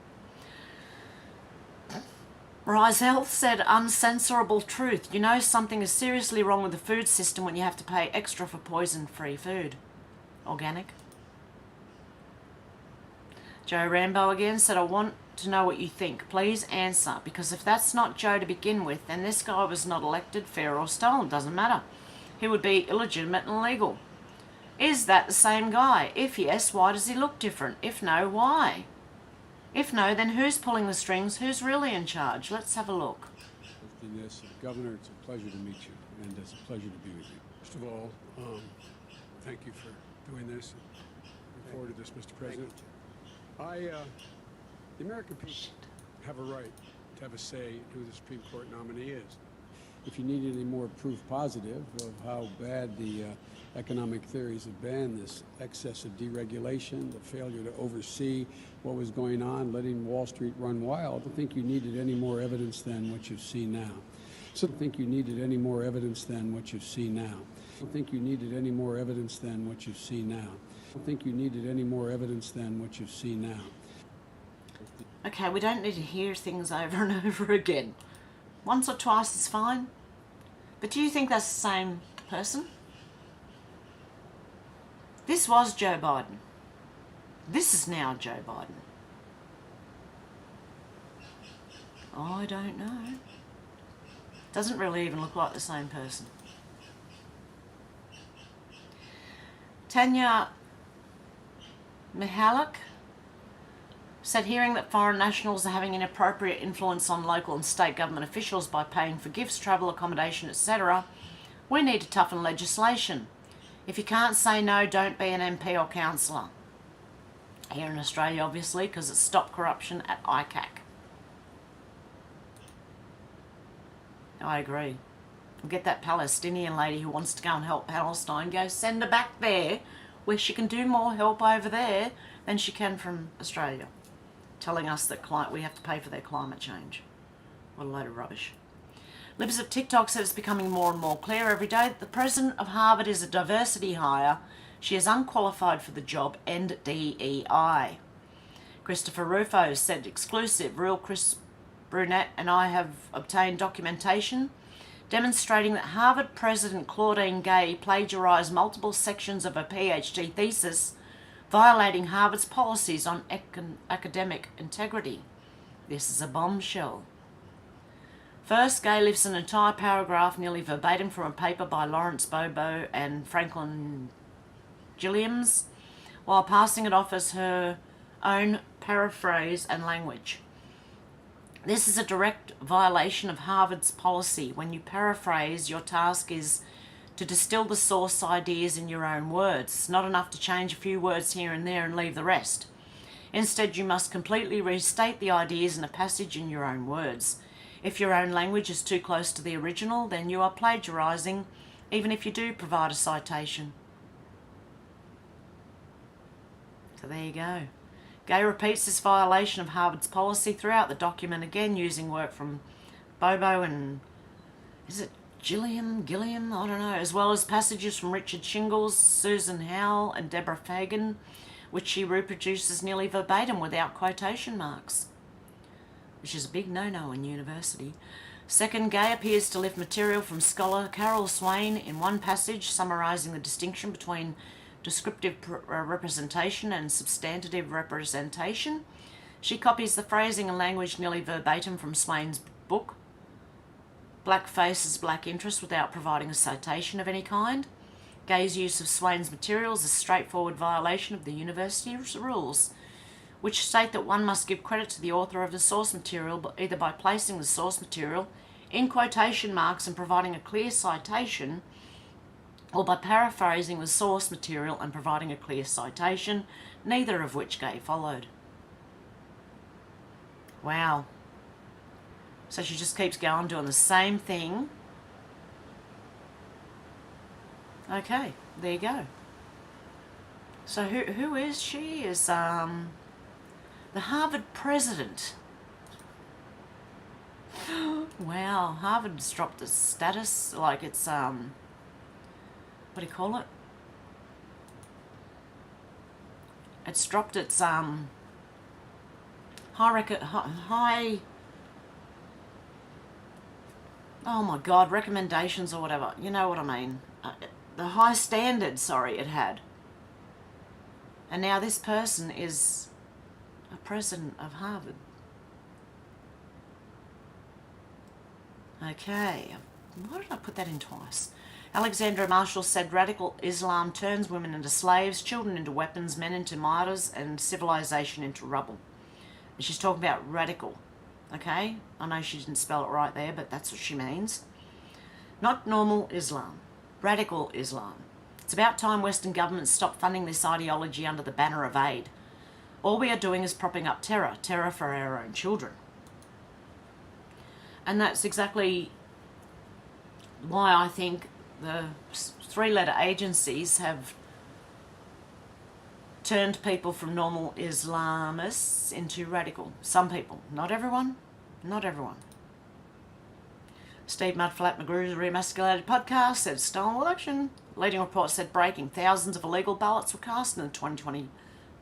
Rise Health said, uncensorable truth. You know something is seriously wrong with the food system when you have to pay extra for poison-free food. Organic. Joe Rambo again said, I want to know what you think. Please answer, because if that's not Joe to begin with, then this guy was not elected, fair or stolen. Doesn't matter. He would be illegitimate and illegal. Is that the same guy? If yes, why does he look different? If no, why? If no, then who's pulling the strings? Who's really in charge? Let's have a look. Governor, it's a pleasure to meet you, and it's a pleasure to be with you. First of all, thank you for doing this. Look forward to this, Mr. President. The American people have a right to have a say in who the Supreme Court nominee is. If you need any more proof positive of how bad the economic theories have been, this excessive deregulation, the failure to oversee what was going on, letting Wall Street run wild, I don't think you needed any more evidence than what you've seen now. So I don't think you needed any more evidence than what you've seen now. I don't think you needed any more evidence than what you've seen now. I don't think you needed any more evidence than what you've seen now. Okay, we don't need to hear things over and over again. Once or twice is fine. But do you think that's the same person? This was Joe Biden. This is now Joe Biden. I don't know. Doesn't really even look like the same person. Tanya Mihalik said hearing that foreign nationals are having inappropriate influence on local and state government officials by paying for gifts, travel, accommodation, etc., we need to toughen legislation. If you can't say no, don't be an MP or councillor. Here in Australia, obviously, because it's Stop Corruption at ICAC. I agree. We'll get that Palestinian lady who wants to go and help Palestine, go send her back there where she can do more help over there than she can from Australia. Telling us that we have to pay for their climate change. What a load of rubbish. Libs of TikTok said it's becoming more and more clear every day that the president of Harvard is a diversity hire. She is unqualified for the job and DEI. Christopher Rufo said exclusive, real Chris Brunette and I have obtained documentation demonstrating that Harvard President Claudine Gay plagiarized multiple sections of her PhD thesis, violating Harvard's policies on academic integrity. This is a bombshell. First, Gay lifts an entire paragraph nearly verbatim from a paper by Lawrence Bobo and Franklin Gilliams, while passing it off as her own paraphrase and language. This is a direct violation of Harvard's policy. When you paraphrase, your task is to distill the source ideas in your own words. It's not enough to change a few words here and there and leave the rest. Instead, you must completely restate the ideas in a passage in your own words. If your own language is too close to the original, then you are plagiarizing, even if you do provide a citation. So there you go. Gay repeats this violation of Harvard's policy throughout the document, again using work from Bobo and, is it Gilliam, I don't know, as well as passages from Richard Shingles, Susan Howell and Deborah Fagan, which she reproduces nearly verbatim without quotation marks, which is a big no-no in university. Second, Gay appears to lift material from scholar Carol Swain in one passage summarising the distinction between descriptive representation and substantive representation. She copies the phrasing and language nearly verbatim from Swain's book, Black Faces, Black Interest, without providing a citation of any kind. Gay's use of Swain's materials is a straightforward violation of the university's rules, which state that one must give credit to the author of the source material either by placing the source material in quotation marks and providing a clear citation, or by paraphrasing the source material and providing a clear citation, neither of which Gay followed. Wow. So she just keeps going, doing the same thing. Okay, there you go. So who is she? Is the Harvard president. Wow, Harvard's dropped its status, like it's what do you call it? It's dropped its high oh my god, recommendations or whatever. You know what I mean. The high standard, sorry, it had. And now this person is a president of Harvard. Okay, why did I put that in twice? Alexandra Marshall said radical Islam turns women into slaves, children into weapons, men into martyrs, and civilization into rubble. And she's talking about radical, okay? I know she didn't spell it right there, but that's what she means. Not normal Islam, radical Islam. It's about time Western governments stop funding this ideology under the banner of aid. All we are doing is propping up terror for our own children. And that's exactly why I think the three-letter agencies have turned people from normal Islamists into radical. Some people. Not everyone. Not everyone. Steve Mudflat McGrew's Remasculated Podcast said stolen election. Leading reports said breaking. Thousands of illegal ballots were cast in the 2020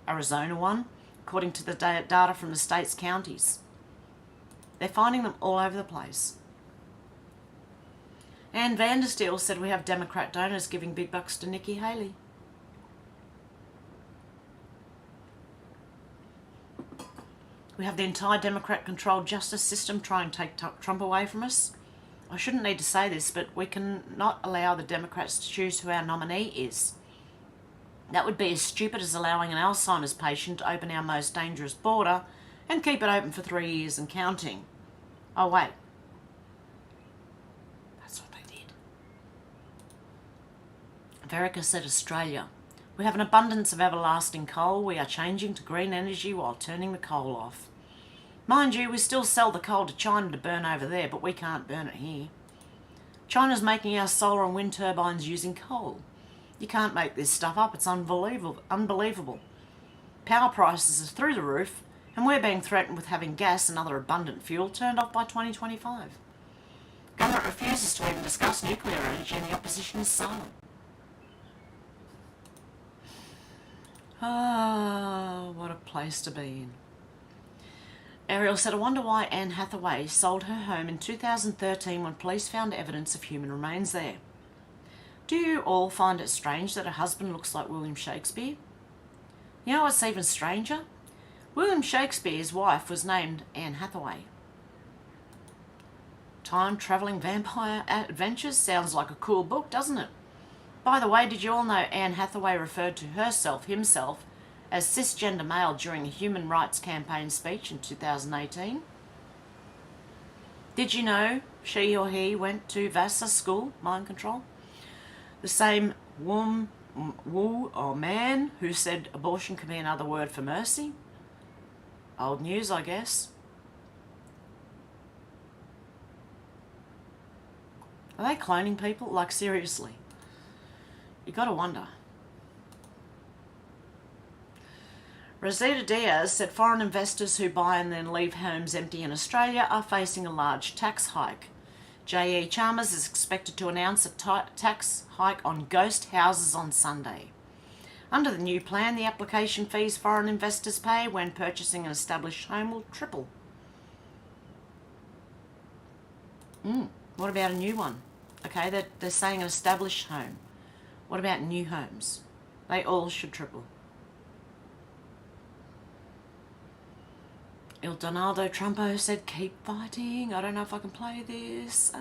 Arizona one, according to the data from the state's counties. They're finding them all over the place. Ann Vandersteel said we have Democrat donors giving big bucks to Nikki Haley. We have the entire Democrat-controlled justice system trying to take Trump away from us. I shouldn't need to say this, but we cannot allow the Democrats to choose who our nominee is. That would be as stupid as allowing an Alzheimer's patient to open our most dangerous border and keep it open for 3 years and counting. Oh, wait. That's what they did. Verica said Australia. We have an abundance of everlasting coal. We are changing to green energy while turning the coal off. Mind you, we still sell the coal to China to burn over there, but we can't burn it here. China's making our solar and wind turbines using coal. You can't make this stuff up. It's unbelievable. Power prices are through the roof, and we're being threatened with having gas and other abundant fuel turned off by 2025. Government refuses to even discuss nuclear energy, and the opposition is silent. Ah, what a place to be in. Ariel said, I wonder why Anne Hathaway sold her home in 2013 when police found evidence of human remains there. Do you all find it strange that her husband looks like William Shakespeare? You know what's even stranger? William Shakespeare's wife was named Anne Hathaway. Time-travelling vampire adventures sounds like a cool book, doesn't it? By the way, did you all know Anne Hathaway referred to himself, as cisgender male during a human rights campaign speech in 2018? Did you know she or he went to Vassar School, mind control? The same woo or man who said abortion can be another word for mercy? Old news, I guess. Are they cloning people? Like, seriously. You gotta wonder. Rosita Diaz said foreign investors who buy and then leave homes empty in Australia are facing a large tax hike. J.E. Chalmers is expected to announce a tax hike on ghost houses on Sunday. Under the new plan, the application fees foreign investors pay when purchasing an established home will triple. What about a new one? Okay, they're saying an established home. What about new homes? They all should triple. Il Donaldo Trumpo said, keep fighting. I don't know if I can play this.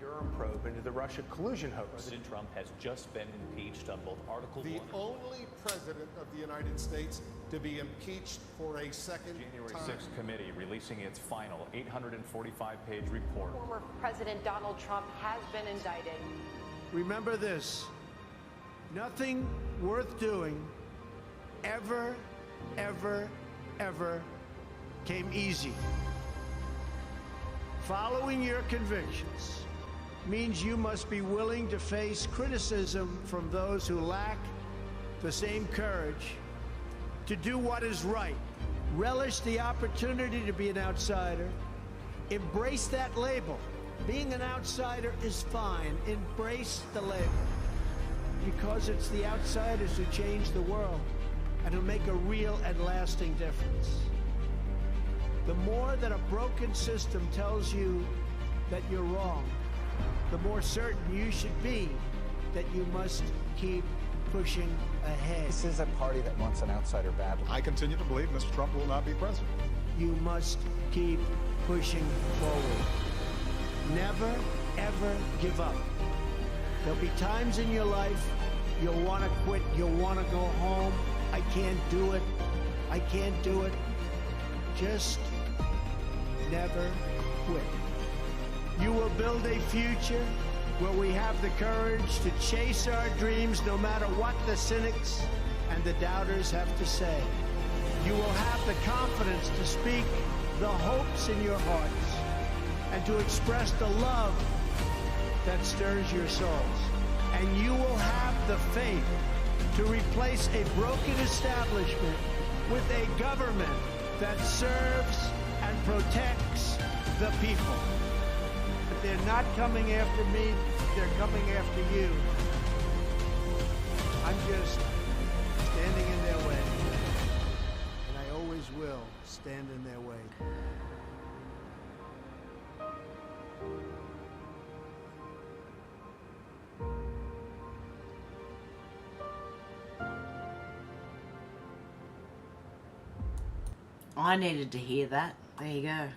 Your probe into the Russia collusion hoax. President Trump has just been impeached on both Article 1. The only president of the United States to be impeached for a second January time. 6th committee releasing its final 845-page report. Former President Donald Trump has been indicted. Remember this. Nothing worth doing ever came easy. Following your convictions means you must be willing to face criticism from those who lack the same courage to do what is right. Relish the opportunity to be an outsider. Embrace that label. Being an outsider is fine. Embrace the label. Because it's the outsiders who change the world and who make a real and lasting difference. The more that a broken system tells you that you're wrong, the more certain you should be that you must keep pushing ahead. This is a party that wants an outsider badly. I continue to believe Mr. Trump will not be president. You must keep pushing forward. Never, ever give up. There'll be times in your life you'll want to quit, you'll want to go home. I can't do it. I can't do it. Just never quit. You will build a future where we have the courage to chase our dreams no matter what the cynics and the doubters have to say. You will have the confidence to speak the hopes in your hearts and to express the love that stirs your souls. And you will have the faith to replace a broken establishment with a government that serves and protects the people. But they're not coming after me, they're coming after you. I'm just standing in their way. And I always will stand in their way. I needed to hear that. There you go.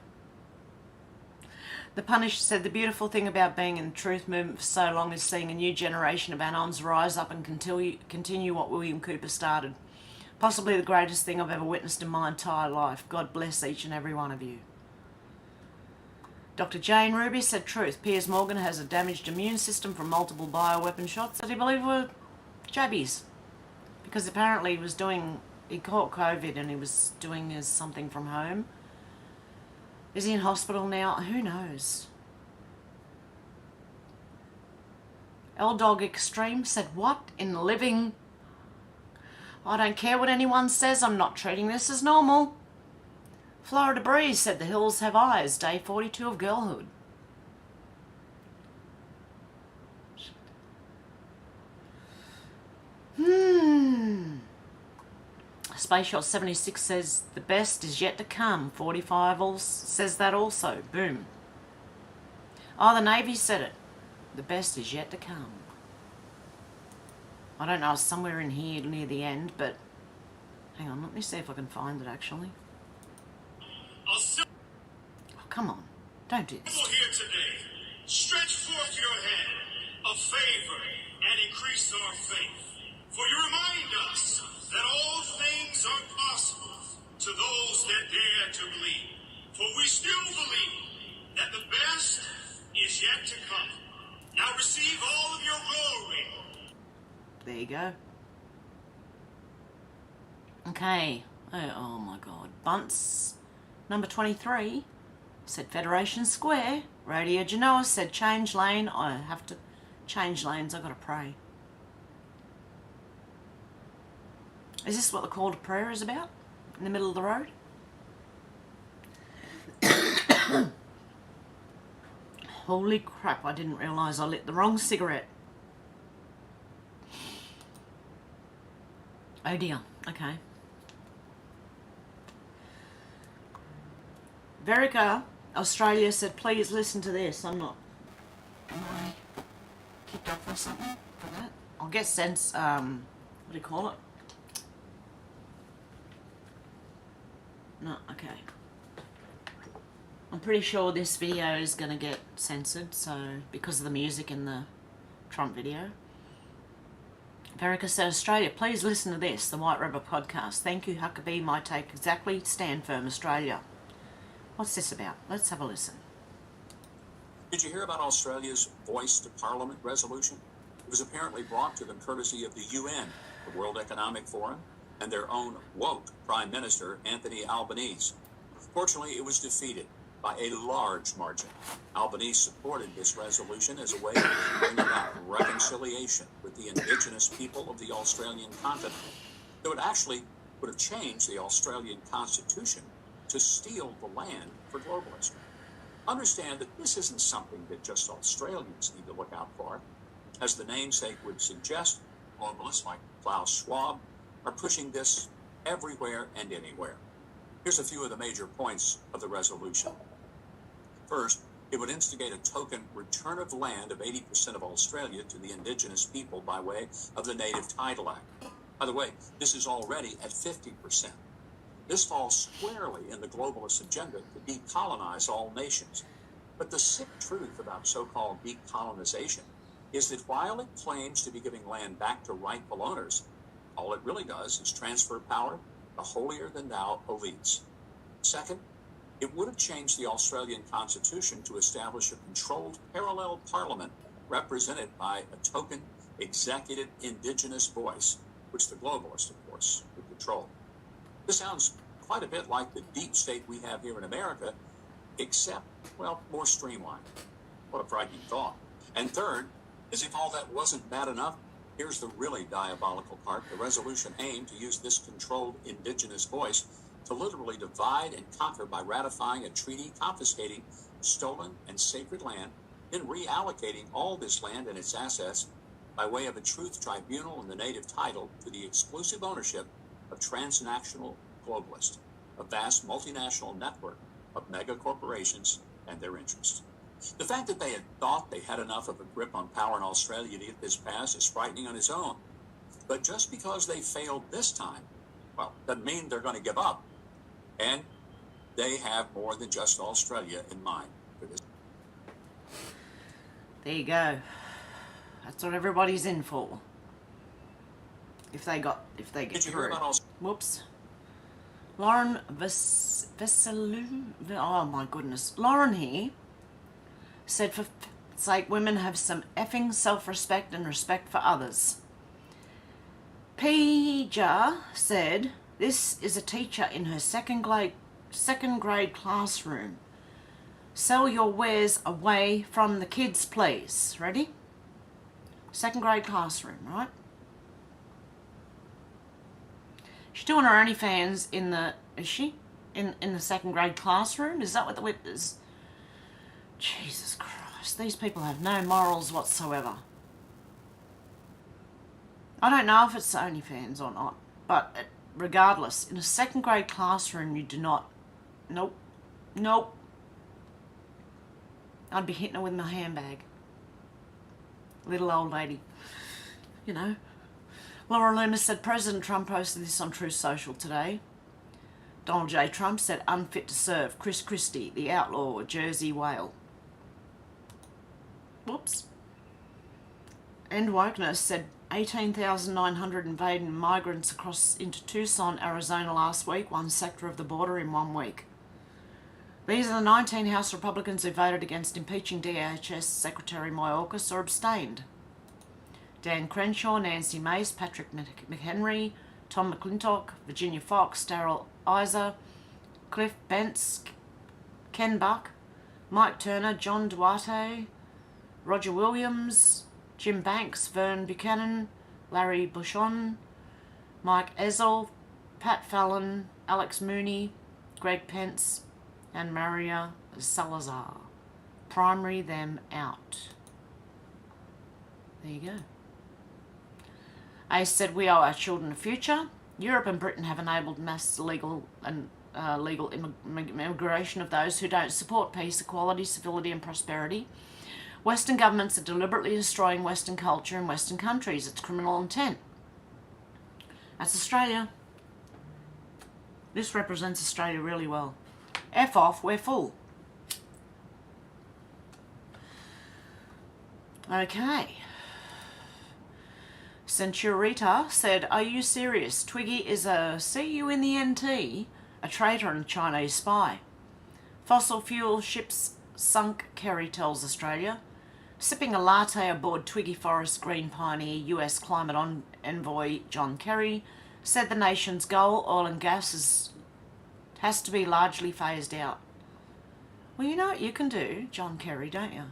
The Punisher said the beautiful thing about being in the truth movement for so long is seeing a new generation of Anons rise up and continue what William Cooper started. Possibly the greatest thing I've ever witnessed in my entire life. God bless each and every one of you. Dr. Jane Ruby said truth. Piers Morgan has a damaged immune system from multiple bioweapon shots that he believed were jabbies. Because apparently he caught COVID and he was doing something from home. Is he in hospital now? Who knows? L-Dog Extreme said, what in the living? I don't care what anyone says, I'm not treating this as normal. Florida Breeze said the hills have eyes, day 42 of girlhood. Space Shot 76 says the best is yet to come. 45 says that also. Boom. Oh, the Navy said it. The best is yet to come. I don't know, somewhere in here near the end, but hang on, let me see if I can find it actually. Oh, come on. Don't do this. Here today, stretch forth your hand of favor and increase our faith. For you remind us that all things are possible to those that dare to believe. For we still believe that the best is yet to come. Now receive all of your glory. There you go. Okay. Oh my God. Bunts, number 23, said Federation Square. Radio Genoa said change lane. I have to change lanes. I've got to pray. Is this what the call to prayer is about? In the middle of the road? Holy crap, I didn't realise I lit the wrong cigarette. Oh dear, okay. Verica, Australia said, please listen to this. Am I kicked off or something for that? I'll get sense, what do you call it? No, okay. I'm pretty sure this video is going to get censored, so because of the music in the Trump video. Verica said, Australia, please listen to this, the White Rubber podcast. Thank you, Huckabee, my take exactly, stand firm, Australia. What's this about? Let's have a listen. Did you hear about Australia's Voice to Parliament resolution? It was apparently brought to them courtesy of the UN, the World Economic Forum, and their own woke Prime Minister, Anthony Albanese. Fortunately, it was defeated by a large margin. Albanese supported this resolution as a way of bringing about reconciliation with the indigenous people of the Australian continent. Though it actually would have changed the Australian Constitution to steal the land for globalism. Understand that this isn't something that just Australians need to look out for. As the namesake would suggest, globalists like Klaus Schwab are pushing this everywhere and anywhere. Here's a few of the major points of the resolution. First, it would instigate a token return of land of 80% of Australia to the indigenous people by way of the Native Title Act. By the way, this is already at 50%. This falls squarely in the globalist agenda to decolonize all nations. But the sick truth about so-called decolonization is that while it claims to be giving land back to rightful owners, all it really does is transfer power to holier-than-thou elites. Second, it would have changed the Australian Constitution to establish a controlled parallel parliament represented by a token executive indigenous voice, which the globalists, of course, would control. This sounds quite a bit like the deep state we have here in America, except, well, more streamlined. What a frightening thought. And third, as if all that wasn't bad enough, here's the really diabolical part. The resolution aimed to use this controlled indigenous voice to literally divide and conquer by ratifying a treaty confiscating stolen and sacred land, then reallocating all this land and its assets by by way of a truth tribunal and the native title to the exclusive ownership of transnational globalists, a vast multinational network of mega corporations and their interests. The fact that they had thought they had enough of a grip on power in Australia to get this passed is frightening on its own. But just because they failed this time, well, doesn't mean they're going to give up. And they have more than just Australia in mind for this. There you go. That's what everybody's in for. If they get through. Whoops. Lauren Veselu, oh my goodness. Lauren here said, for sake, women have some effing self-respect and respect for others. Pija said, this is a teacher in her second grade classroom. Sell your wares away from the kids, please. Ready? Second grade classroom, right? She's doing her OnlyFans in the, is she? In the second grade classroom? Is that what the is? Jesus Christ, these people have no morals whatsoever. I don't know if it's OnlyFans or not, but regardless, in a second grade classroom you do not, nope, nope. I'd be hitting her with my handbag. Little old lady, you know. Laura Loomis said, President Trump posted this on Truth Social today. Donald J. Trump said, unfit to serve. Chris Christie, the outlaw, Jersey whale. Whoops. And Wokeness said, 18,900 invading migrants across into Tucson, Arizona last week, one sector of the border in 1 week. These are the 19 House Republicans who voted against impeaching DHS Secretary Mayorkas or abstained. Dan Crenshaw, Nancy Mace, Patrick McHenry, Tom McClintock, Virginia Fox, Darrell Iser, Cliff Bentz, Ken Buck, Mike Turner, John Duarte, Roger Williams, Jim Banks, Vern Buchanan, Larry Bushon, Mike Ezel, Pat Fallon, Alex Mooney, Greg Pence, and Maria Salazar. Primary them out. There you go. Ace said, we owe our children a future. Europe and Britain have enabled mass legal immigration of those who don't support peace, equality, civility and prosperity. Western governments are deliberately destroying Western culture in Western countries. It's criminal intent. That's Australia. This represents Australia really well. F off, we're full. Okay. Centurita said, are you serious? Twiggy is a CU-in-the-NT, a traitor and Chinese spy. Fossil fuel ships sunk, Kerry tells Australia. Sipping a latte aboard Twiggy Forest Green pioneer US climate envoy John Kerry said the nation's goal, oil and gas, has to be largely phased out. Well, you know what you can do, John Kerry, don't you?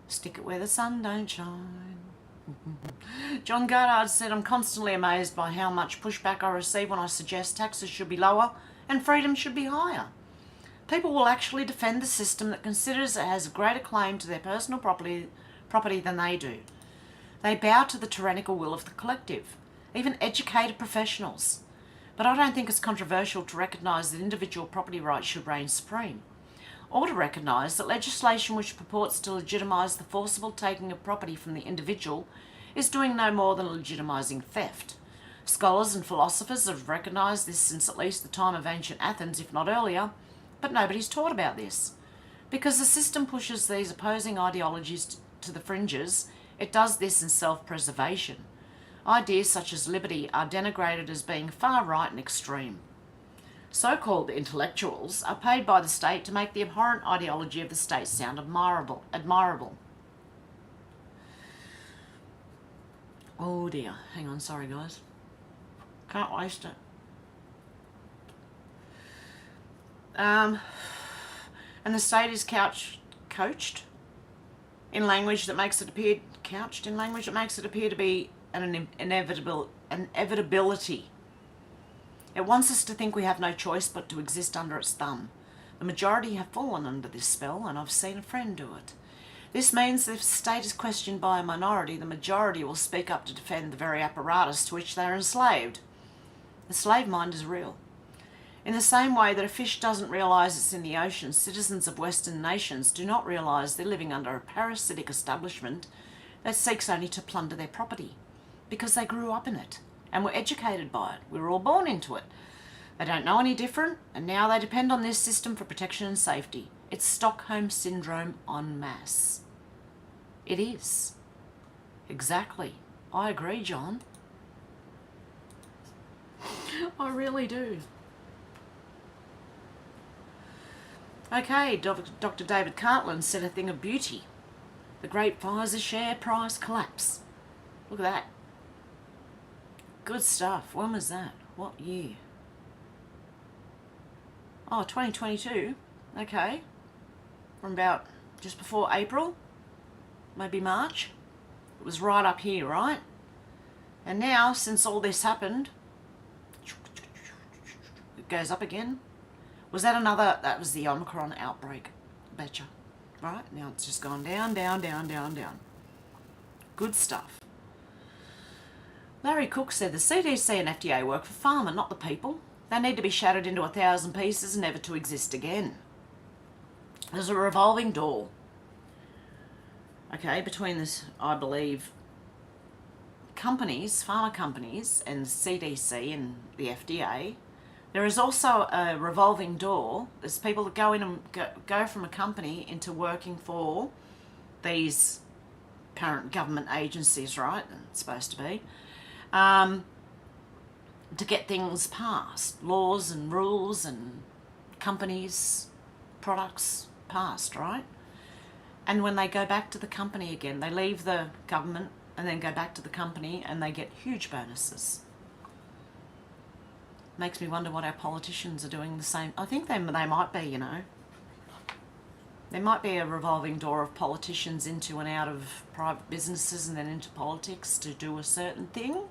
Stick it where the sun don't shine. John Goddard said, I'm constantly amazed by how much pushback I receive when I suggest taxes should be lower and freedom should be higher. People will actually defend the system that considers it has a greater claim to their personal property than they do. They bow to the tyrannical will of the collective, even educated professionals. But I don't think it's controversial to recognise that individual property rights should reign supreme, or to recognise that legislation which purports to legitimise the forcible taking of property from the individual is doing no more than legitimising theft. Scholars and philosophers have recognised this since at least the time of ancient Athens, if not earlier, but nobody's taught about this. Because the system pushes these opposing ideologies to the fringes, it does this in self-preservation. Ideas such as liberty are denigrated as being far right and extreme. So-called intellectuals are paid by the state to make the abhorrent ideology of the state sound admirable. Oh dear, hang on, sorry guys. Can't waste it. And the state is couched in language that makes it appear to be an inevitability. It wants us to think we have no choice but to exist under its thumb. The majority have fallen under this spell, and I've seen a friend do it. This means that if the state is questioned by a minority, the majority will speak up to defend the very apparatus to which they are enslaved. The slave mind is real. In the same way that a fish doesn't realise it's in the ocean, citizens of Western nations do not realise they're living under a parasitic establishment that seeks only to plunder their property, because they grew up in it and were educated by it. We were all born into it. They don't know any different, and now they depend on this system for protection and safety. It's Stockholm Syndrome en masse. It is. Exactly. I agree, John. I really do. Okay, Dr. David Cartland said a thing of beauty. The great Pfizer share price collapse. Look at that. Good stuff. When was that? What year? Oh, 2022. Okay. From about just before April, maybe March. It was right up here, right? And now, since all this happened, it goes up again. Was that another, that was the Omicron outbreak, betcha. Right, now it's just gone down, down, down, down, down. Good stuff. Larry Cook said the CDC and FDA work for pharma, not the people. They need to be shattered into 1,000 pieces, never to exist again. There's a revolving door, okay, between this, I believe, companies, pharma companies, and CDC and the FDA. There is also a revolving door. There's people that go in and go from a company into working for these parent government agencies, right? It's supposed to be, to get things passed, laws and rules and companies, products passed, right? And when they go back to the company again, they leave the government and then go back to the company and they get huge bonuses. Makes me wonder what our politicians are doing the same. I think they might be, you know. There might be a revolving door of politicians into and out of private businesses and then into politics to do a certain thing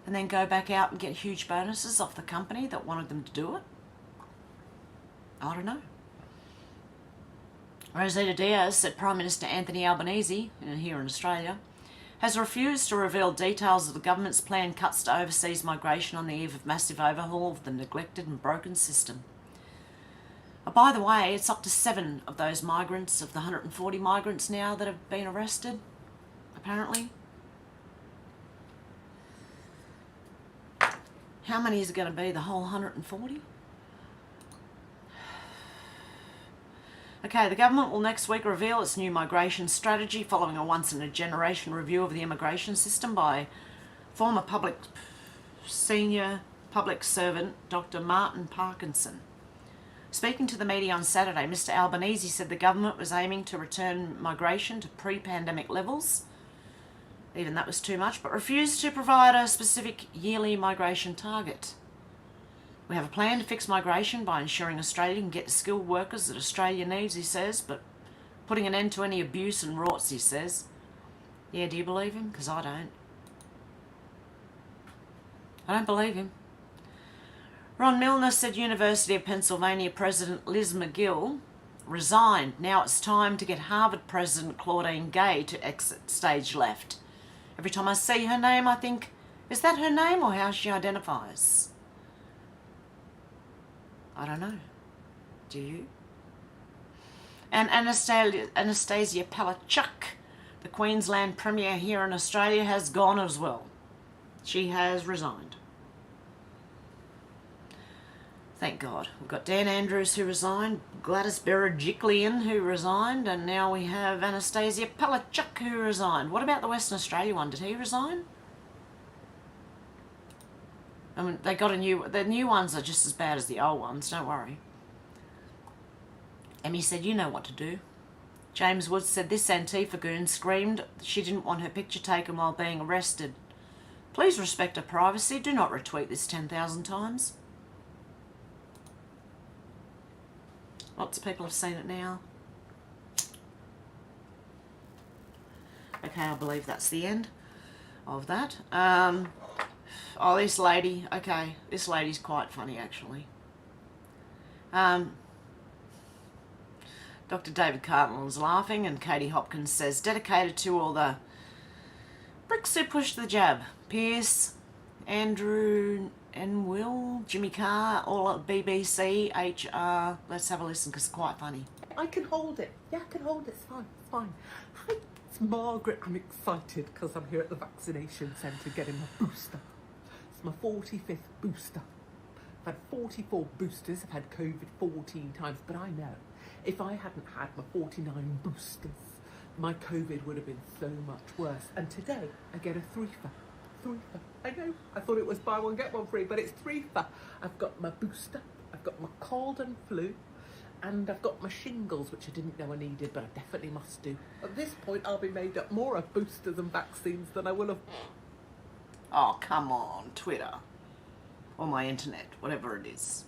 and then go back out and get huge bonuses off the company that wanted them to do it. I don't know. Rosita Diaz said Prime Minister Anthony Albanese, here in Australia, has refused to reveal details of the government's planned cuts to overseas migration on the eve of massive overhaul of the neglected and broken system. By the way, it's up to 7 of those migrants, of the 140 migrants now that have been arrested, apparently. How many is it going to be, the whole 140? Okay, the government will next week reveal its new migration strategy following a once-in-a-generation review of the immigration system by former senior public servant Dr. Martin Parkinson. Speaking to the media on Saturday, Mr. Albanese said the government was aiming to return migration to pre-pandemic levels. Even that was too much, but refused to provide a specific yearly migration target. We have a plan to fix migration by ensuring Australia can get the skilled workers that Australia needs, he says, but putting an end to any abuse and rorts, he says. Yeah, do you believe him? Because I don't. I don't believe him. Ron Milner said University of Pennsylvania President Liz McGill resigned. Now it's time to get Harvard President Claudine Gay to exit stage left. Every time I see her name, I think, is that her name or how she identifies? I don't know. Do you? And Anastasia Palaszczuk, the Queensland Premier here in Australia, has gone as well. She has resigned. Thank God. We've got Dan Andrews who resigned, Gladys Berejiklian who resigned, and now we have Anastasia Palaszczuk who resigned. What about the Western Australia one? Did he resign? I mean, they got the new ones are just as bad as the old ones, don't worry. Emmy said, you know what to do. James Woods said, this Antifa goon screamed she didn't want her picture taken while being arrested. Please respect her privacy. Do not retweet this 10,000 times. Lots of people have seen it now. Okay, I believe that's the end of that. Oh, this lady. Okay, this lady's quite funny, actually. Dr. David Cartland's laughing, and Katie Hopkins says, dedicated to all the bricks who push the jab. Pierce, Andrew and Will, Jimmy Carr, all at BBC, HR. Let's have a listen because it's quite funny. I can hold it. Yeah, I can hold it. It's fine. It's fine. Hi, it's Margaret. I'm excited because I'm here at the vaccination centre getting my booster. It's my 45th booster. I've had 44 boosters. I've had COVID 14 times, but I know if I hadn't had my 49 boosters, my COVID would have been so much worse. And today I get a 3-for. 3-for. I know. I thought it was buy one get one free, but it's 3-for. I've got my booster. I've got my cold and flu. And I've got my shingles, which I didn't know I needed, but I definitely must do. At this point, I'll be made up more of boosters and vaccines than I will have. Oh, come on, Twitter. Or my internet, whatever it is.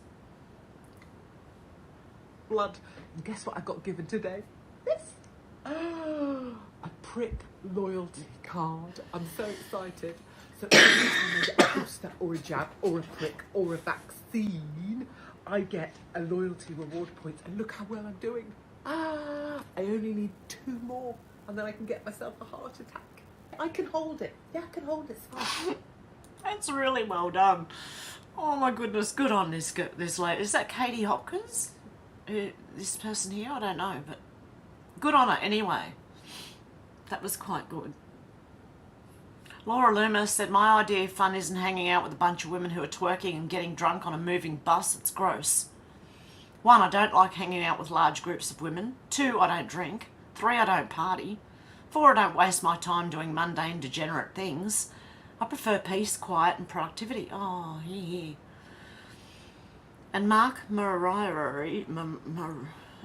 Blood. And guess what I got given today? This. A prick loyalty card. I'm so excited. So every time I get a booster or a jab or a prick or a vaccine, I get a loyalty reward point, and look how well I'm doing. I only need 2 more, and then I can get myself a heart attack. I can hold it. Yeah, I can hold it. It's fine. That's really well done. Oh my goodness, good on this lady. Is that Katie Hopkins? This person here? I don't know, but good on her anyway. That was quite good. Laura Loomer said, my idea of fun isn't hanging out with a bunch of women who are twerking and getting drunk on a moving bus. It's gross. 1, I don't like hanging out with large groups of women. 2, I don't drink. 3, I don't party. 4, I don't waste my time doing mundane, degenerate things. I prefer peace, quiet and productivity. Oh, yeah. And Mark Murray,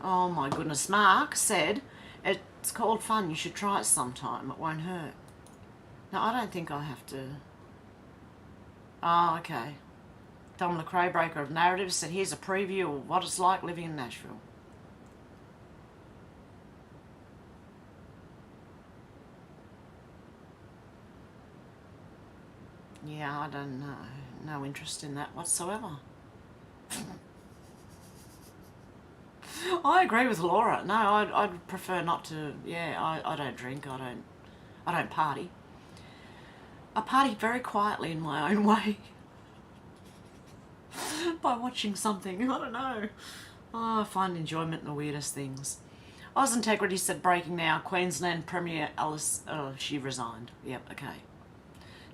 oh my goodness, Mark said, it's called fun. You should try it sometime. It won't hurt. No, I don't think I have to. Oh, okay. Dom LeCrae, breaker of narratives, said, here's a preview of what it's like living in Nashville. Yeah, I don't know. No interest in that whatsoever. I agree with Laura. No, I'd prefer not to. Yeah, I don't drink. I don't party. I party very quietly in my own way. By watching something. I don't know. Oh, I find enjoyment in the weirdest things. Oz Integrity said, breaking now. Queensland Premier Alice... Oh, she resigned. Yep, okay.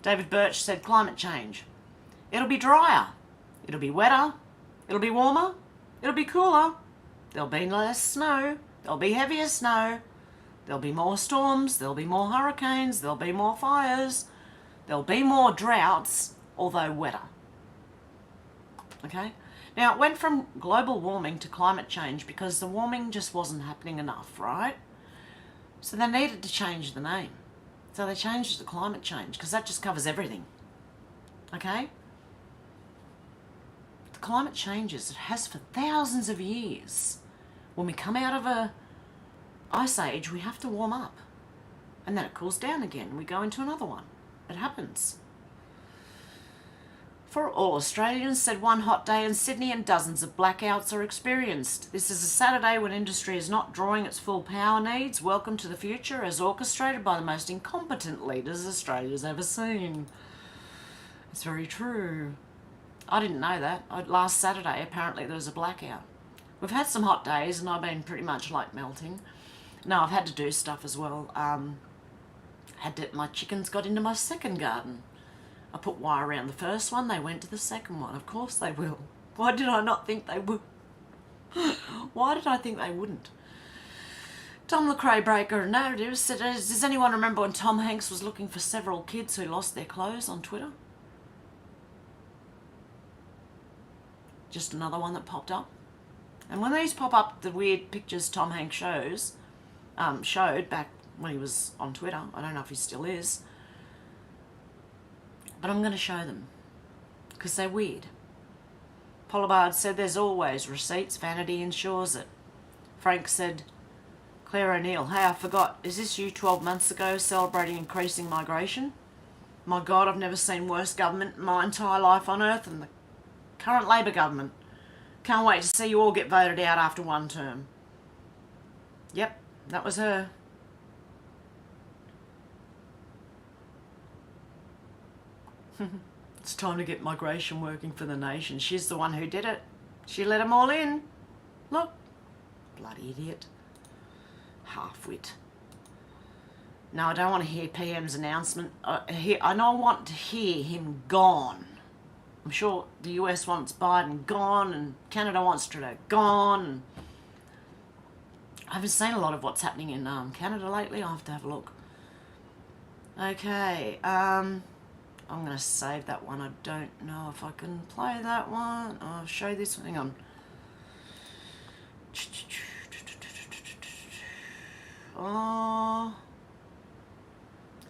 David Birch said, climate change. It'll be drier. It'll be wetter. It'll be warmer. It'll be cooler. There'll be less snow. There'll be heavier snow. There'll be more storms. There'll be more hurricanes. There'll be more fires. There'll be more droughts, although wetter. Okay? Now, it went from global warming to climate change because the warming just wasn't happening enough, right? So they needed to change the name. So they changed it to climate change because that just covers everything. Okay? The climate changes. It has for thousands of years. When we come out of a ice age, we have to warm up. And then it cools down again. We go into another one. It happens. For all Australians, said, one hot day in Sydney and dozens of blackouts are experienced. This is a Saturday when industry is not drawing its full power needs. Welcome to the future as orchestrated by the most incompetent leaders Australia's ever seen. It's very true. I didn't know that. Last Saturday, apparently, there was a blackout. We've had some hot days and I've been pretty much like melting. No, I've had to do stuff as well. My chickens got into my second garden. I put wire around the first one, they went to the second one. Of course they will. Why did I not think they would? Why did I think they wouldn't? Tom LeCrae, breaker of narratives, said, does anyone remember when Tom Hanks was looking for several kids who lost their clothes on Twitter? Just another one that popped up. And when these pop up, the weird pictures Tom Hanks showed back when he was on Twitter, I don't know if he still is, but I'm going to show them because they're weird. Pollabard said, there's always receipts, vanity ensures it. Frank said, Claire O'Neill, hey, I forgot, is this you 12 months ago celebrating increasing migration? My God, I've never seen worse government in my entire life on earth than the current Labor government. Can't wait to see you all get voted out after one term. Yep, that was her. It's time to get migration working for the nation. She's the one who did it. She let them all in. Look. Bloody idiot. Half-wit. No, I don't want to hear PM's announcement. I don't want to hear him gone. I'm sure the US wants Biden gone and Canada wants Trudeau gone. And I haven't seen a lot of what's happening in Canada lately. I'll have to have a look. Okay. I'm going to save that one. I don't know if I can play that one. I'll show this one. Hang on. Oh,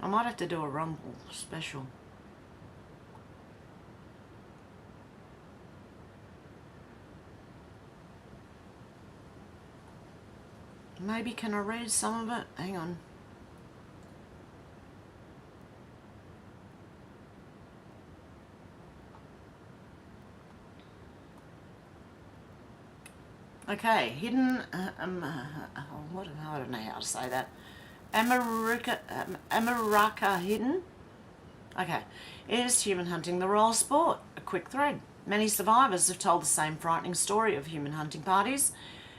I might have to do a Rumble special. Maybe can I read some of it? Hang on. Okay, hidden, what, I don't know how to say that. Amaraka hidden? Okay, is human hunting the royal sport? A quick thread. Many survivors have told the same frightening story of human hunting parties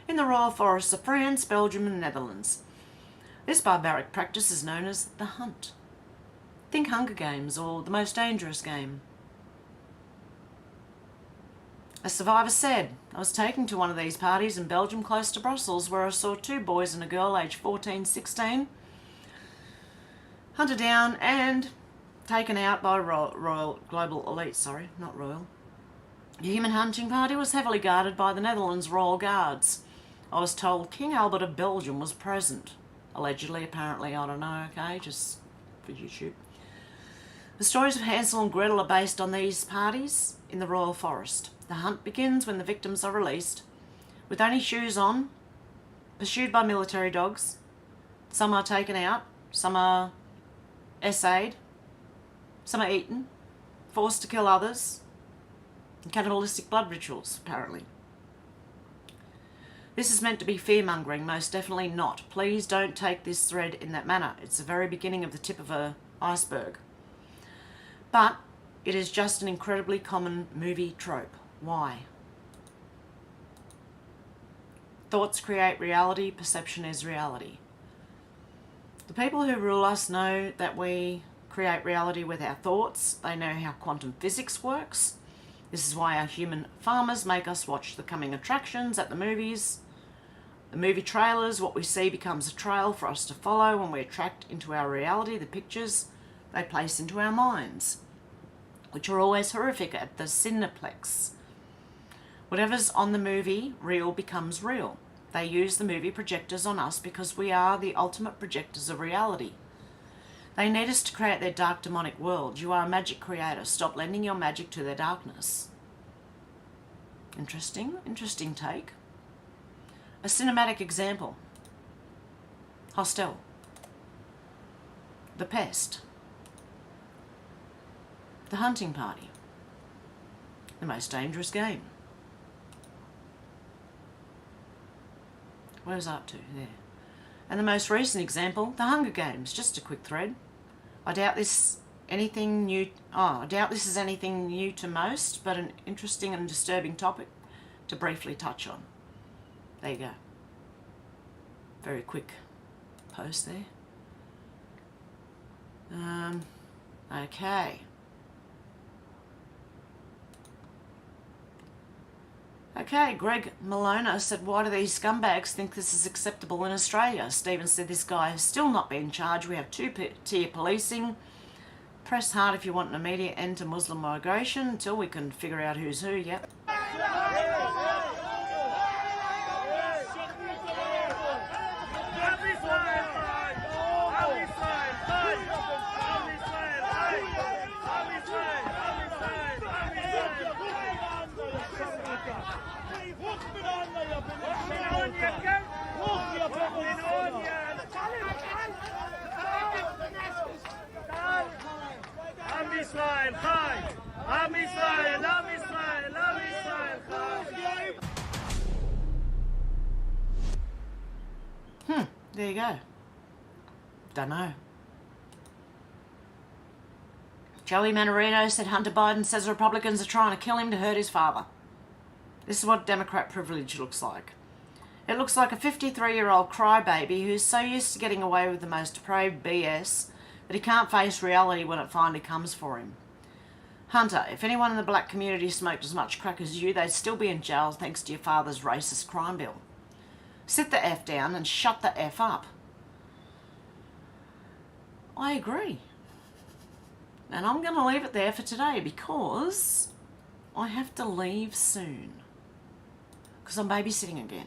in the royal forests of France, Belgium and Netherlands. This barbaric practice is known as the hunt. Think Hunger Games or the most dangerous game. A survivor said, I was taken to one of these parties in Belgium close to Brussels where I saw 2 boys and a girl aged 14, 16 hunted down and taken out by royal global elite, sorry, not royal. The human hunting party was heavily guarded by the Netherlands Royal Guards. I was told King Albert of Belgium was present. Allegedly, apparently, I don't know, okay, just for YouTube. The stories of Hansel and Gretel are based on these parties in the royal forest. The hunt begins when the victims are released, with only shoes on, pursued by military dogs. Some are taken out, some are essayed, some are eaten, forced to kill others, and cannibalistic blood rituals, apparently. This is meant to be fear-mongering, most definitely not. Please don't take this thread in that manner. It's the very beginning of the tip of an iceberg. But it is just an incredibly common movie trope. Why? Thoughts create reality, perception is reality. The people who rule us know that we create reality with our thoughts. They know how quantum physics works. This is why our human farmers make us watch the coming attractions at the movies. The movie trailers, what we see becomes a trail for us to follow when we attract into our reality the pictures they place into our minds, which are always horrific at the Cineplex. Whatever's on the movie, real becomes real. They use the movie projectors on us because we are the ultimate projectors of reality. They need us to create their dark demonic world. You are a magic creator. Stop lending your magic to their darkness. Interesting take. A cinematic example. Hostel. The Pest. The Hunting Party. The Most Dangerous Game. Where's up to? There. And the most recent example, The Hunger Games. Just a quick thread. I doubt this is anything new to most, but an interesting and disturbing topic to briefly touch on. There you go. Very quick post there. Okay. Okay, Greg Malona said, why do these scumbags think this is acceptable in Australia? Stephen said, this guy has still not been charged. We have two-tier policing. Press hard if you want an immediate end to Muslim migration until we can figure out who's who. Yep. עם ישראל חי! עם ישראל! עם ישראל! עם ישראל חי! There you go. Don't know. Joey Manorino said Hunter Biden says Republicans are trying to kill him to hurt his father. This is what Democrat privilege looks like. It looks like a 53-year-old crybaby who's so used to getting away with the most depraved BS that he can't face reality when it finally comes for him. Hunter, if anyone in the black community smoked as much crack as you, they'd still be in jail thanks to your father's racist crime bill. Sit the F down and shut the F up. I agree. And I'm going to leave it there for today because I have to leave soon. Because I'm babysitting again.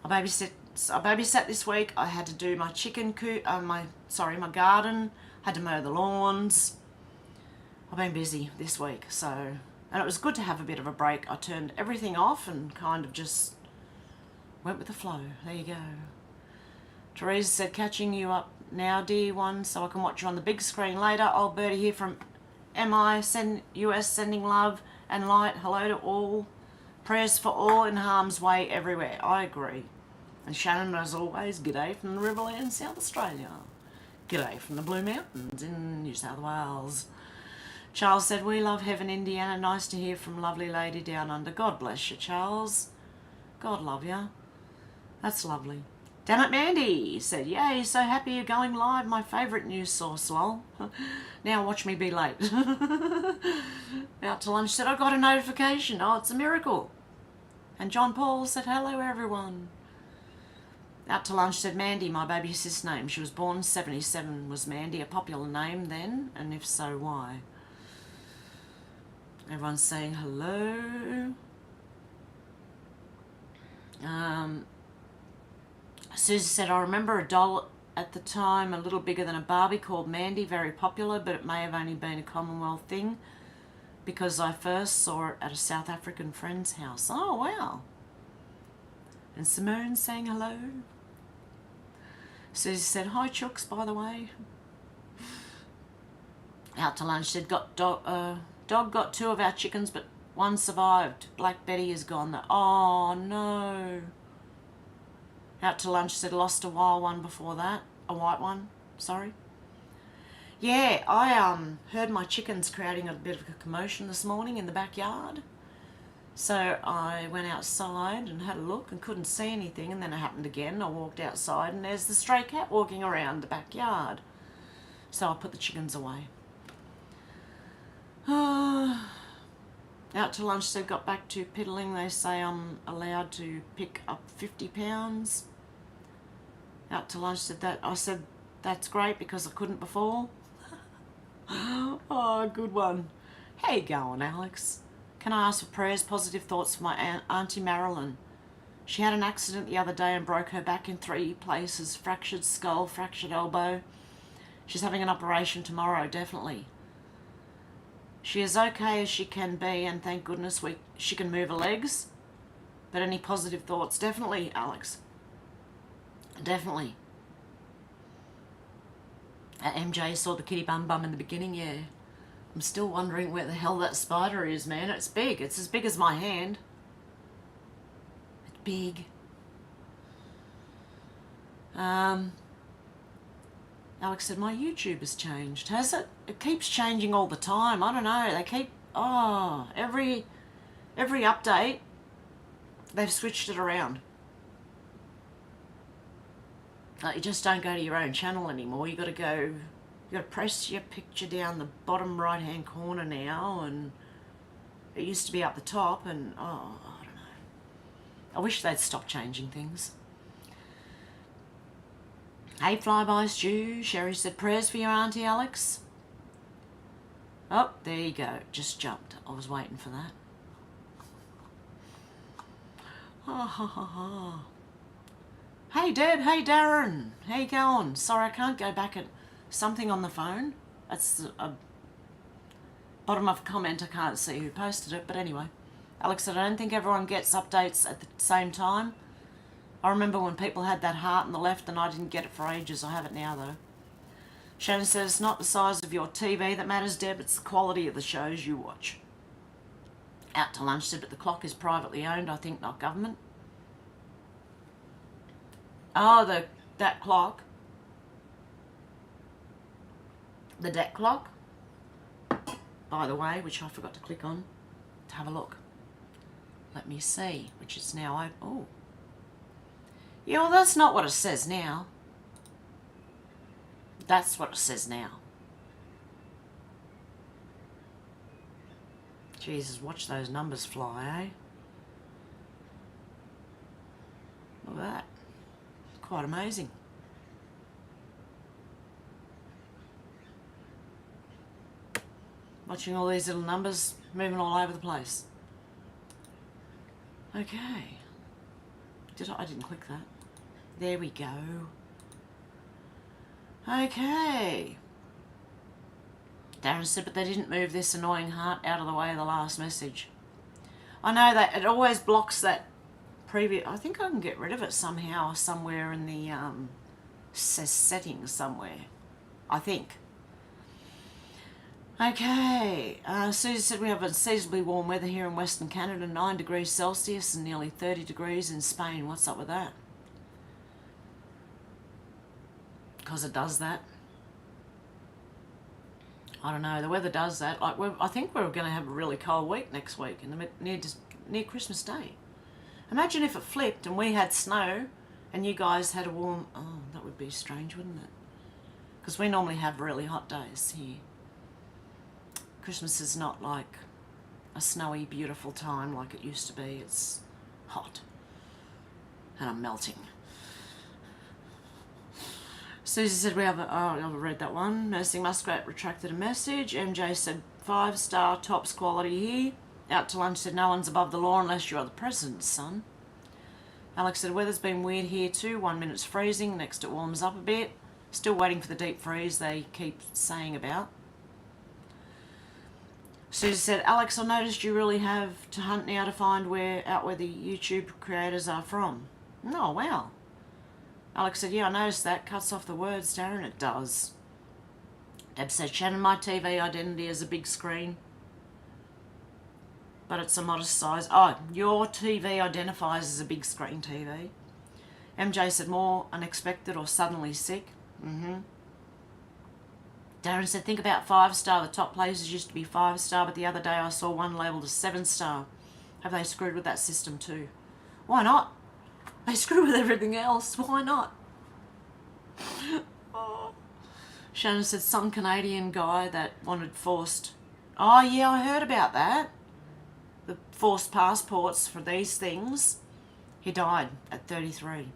I babysat this week. I had to do my chicken coop, my garden. Had to mow the lawns. I've been busy this week, and it was good to have a bit of a break. I turned everything off and kind of just went with the flow. There you go. Teresa said, catching you up now, dear one, so I can watch you on the big screen later. Old Birdie here from MI, US, sending love and light. Hello to all. Prayers for all in harm's way everywhere. I agree. And Shannon, as always, g'day from the Riverland, South Australia. G'day from the Blue Mountains in New South Wales. Charles said, we love Heaven, Indiana. Nice to hear from lovely lady down under. God bless you, Charles. God love you. That's lovely. Damn it, Mandy said, yay, so happy you're going live. My favourite news source, lol. Now watch me be late. Out to lunch said, I got a notification. Oh, it's a miracle. And John Paul said, hello, everyone. Out to lunch said, Mandy, my baby's sis name. She was born 77. Was Mandy a popular name then? And if so, why? Everyone's saying hello. Susie said, I remember a doll at the time, a little bigger than a Barbie, called Mandy, very popular, but it may have only been a Commonwealth thing because I first saw it at a South African friend's house. Oh, wow. And Simone saying hello. Susie said, hi, Chooks, by the way. Out to lunch said, dog got 2 of our chickens, but one survived. Black Betty is gone. Oh, no. Out to lunch said, lost a wild one before that. A white one, sorry. Yeah, I heard my chickens creating a bit of a commotion this morning in the backyard. So I went outside and had a look and couldn't see anything, and then it happened again. I walked outside and there's the stray cat walking around the backyard. So I put the chickens away. Out to lunch said, got back to piddling. They say I'm allowed to pick up 50 pounds. Out to lunch said that. I said, that's great because I couldn't before. Oh, good one. How you going, Alex? Can I ask for prayers, positive thoughts for my Auntie Marilyn? She had an accident the other day and broke her back in 3 places. Fractured skull, fractured elbow. She's having an operation tomorrow, definitely. She is okay as she can be, and thank goodness she can move her legs. But any positive thoughts? Definitely, Alex. Definitely. MJ saw the kitty bum in the beginning, yeah. I'm still wondering where the hell that spider is, man. It's big. It's as big as my hand. It's big. Alex said, my YouTube has changed. Has it? It keeps changing all the time. I don't know. They keep, every update, they've switched it around. Like, you just don't go to your own channel anymore. You got to press your picture down the bottom right-hand corner now, and it used to be up the top, and, I don't know. I wish they'd stop changing things. Hey, Flyby Stew. Sherry said, prayers for your Auntie Alex. Oh, there you go. Just jumped. I was waiting for that. Ha ha ha ha. Hey, Deb. Hey, Darren. How you going? Sorry, I can't go back at something on the phone. That's a bottom of a comment. I can't see who posted it, but anyway. Alex said, I don't think everyone gets updates at the same time. I remember when people had that heart on the left and I didn't get it for ages. I have it now, though. Shannon says, it's not the size of your TV that matters, Deb. It's the quality of the shows you watch. Out to lunch said, but the clock is privately owned, I think, not government. Oh, that clock. The deck clock, by the way, which I forgot to click on to have a look. Let me see, which is now, oh. Yeah, well, that's not what it says now. That's what it says now. Jesus, watch those numbers fly, eh? Look at that. Quite amazing. Watching all these little numbers moving all over the place. Okay. I didn't click that. There we go. Okay. Darren said, but they didn't move this annoying heart out of the way of the last message. I know that it always blocks that previous. I think I can get rid of it somehow, somewhere in the settings somewhere. I think. Okay, Susie said we have unseasonably warm weather here in Western Canada, 9 degrees Celsius and nearly 30 degrees in Spain. What's up with that? Because it does that. I don't know, the weather does that. Like I think we're going to have a really cold week next week, near Christmas Day. Imagine if it flipped and we had snow and you guys had a warm... Oh, that would be strange, wouldn't it? Because we normally have really hot days here. Christmas is not like a snowy, beautiful time like it used to be. It's hot. And I'm melting. Susie said we have a... Oh, I've read that one. Nursing Muskrat retracted a message. MJ said 5-star tops quality here. Out to lunch said no one's above the law unless you're the president's son. Alex said weather's been weird here too. 1 minute's freezing, next it warms up a bit. Still waiting for the deep freeze they keep saying about. Susie said, Alex, I noticed you really have to hunt now to find out where the YouTube creators are from. Oh, wow. Alex said, yeah, I noticed that. Cuts off the words, Darren. It does. Deb said, Shannon, my TV identity is a big screen, but it's a modest size. Oh, your TV identifies as a big screen TV. MJ said, more unexpected or suddenly sick. Darren said, think about 5-star. The top places used to be 5-star, but the other day I saw one labelled as 7-star. Have they screwed with that system too? Why not? They screw with everything else. Why not? Oh. Shannon said, some Canadian guy that wanted forced... Oh, yeah, I heard about that. The forced passports for these things. He died at 33.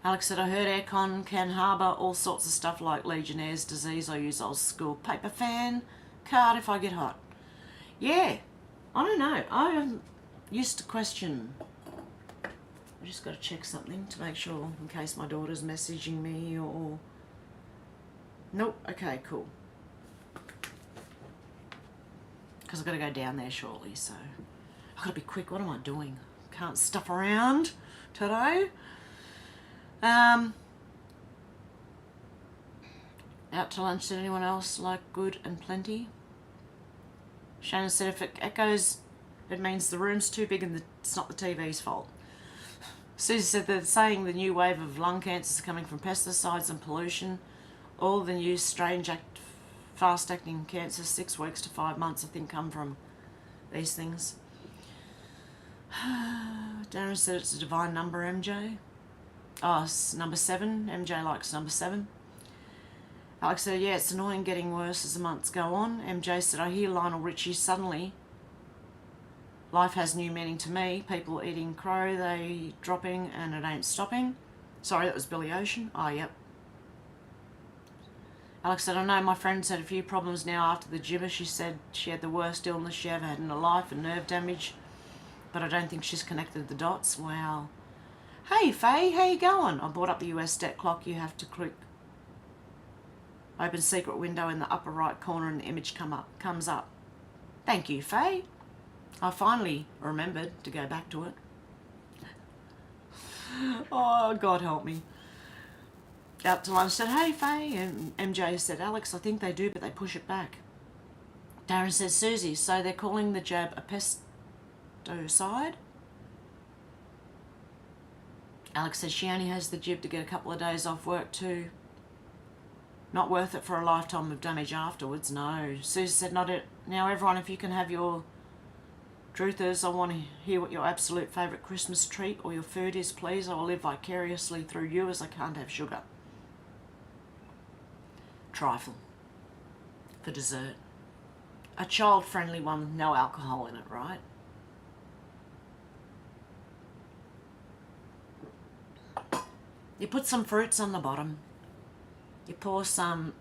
Alex said, I heard aircon can harbour all sorts of stuff like Legionnaire's disease. I use old school paper fan card if I get hot. Yeah, I don't know. I used to question. I just got to check something to make sure in case my daughter's messaging me or... Nope, okay, cool. Because I've got to go down there shortly, so... I've got to be quick. What am I doing? Can't stuff around today. Out to lunch, did anyone else like good and plenty? Shannon said if it echoes, it means the room's too big and it's not the TV's fault. Susie said they're saying the new wave of lung cancer is coming from pesticides and pollution. All the new strange fast-acting cancers, 6 weeks to 5 months, I think, come from these things. Darren said it's a divine number, MJ. Oh, it's number 7. MJ likes number 7. Alex said, yeah, it's annoying getting worse as the months go on. MJ said, I hear Lionel Richie suddenly. Life has new meaning to me. People eating crow, they dropping, and it ain't stopping. Sorry, that was Billy Ocean. Oh, yep. Alex said, I know my friend's had a few problems now after the gibber. She said she had the worst illness she ever had in her life and nerve damage, but I don't think she's connected the dots. Wow. Hey, Faye, how you going? I brought up the US debt clock. You have to click open secret window in the upper right corner and the image comes up. Thank you, Faye. I finally remembered to go back to it. Oh, God help me. Out to lunch said, hey, Faye. And MJ said, Alex, I think they do, but they push it back. Darren says, Susie, so they're calling the jab a pesticide? Alex said she only has the jib to get a couple of days off work too. Not worth it for a lifetime of damage afterwards, no. Susie said, not it. Now everyone, if you can have your truthers, I want to hear what your absolute favourite Christmas treat or your food is, please. I will live vicariously through you as I can't have sugar. Trifle. For dessert. A child-friendly one with no alcohol in it, right? You put some fruits on the bottom. You pour some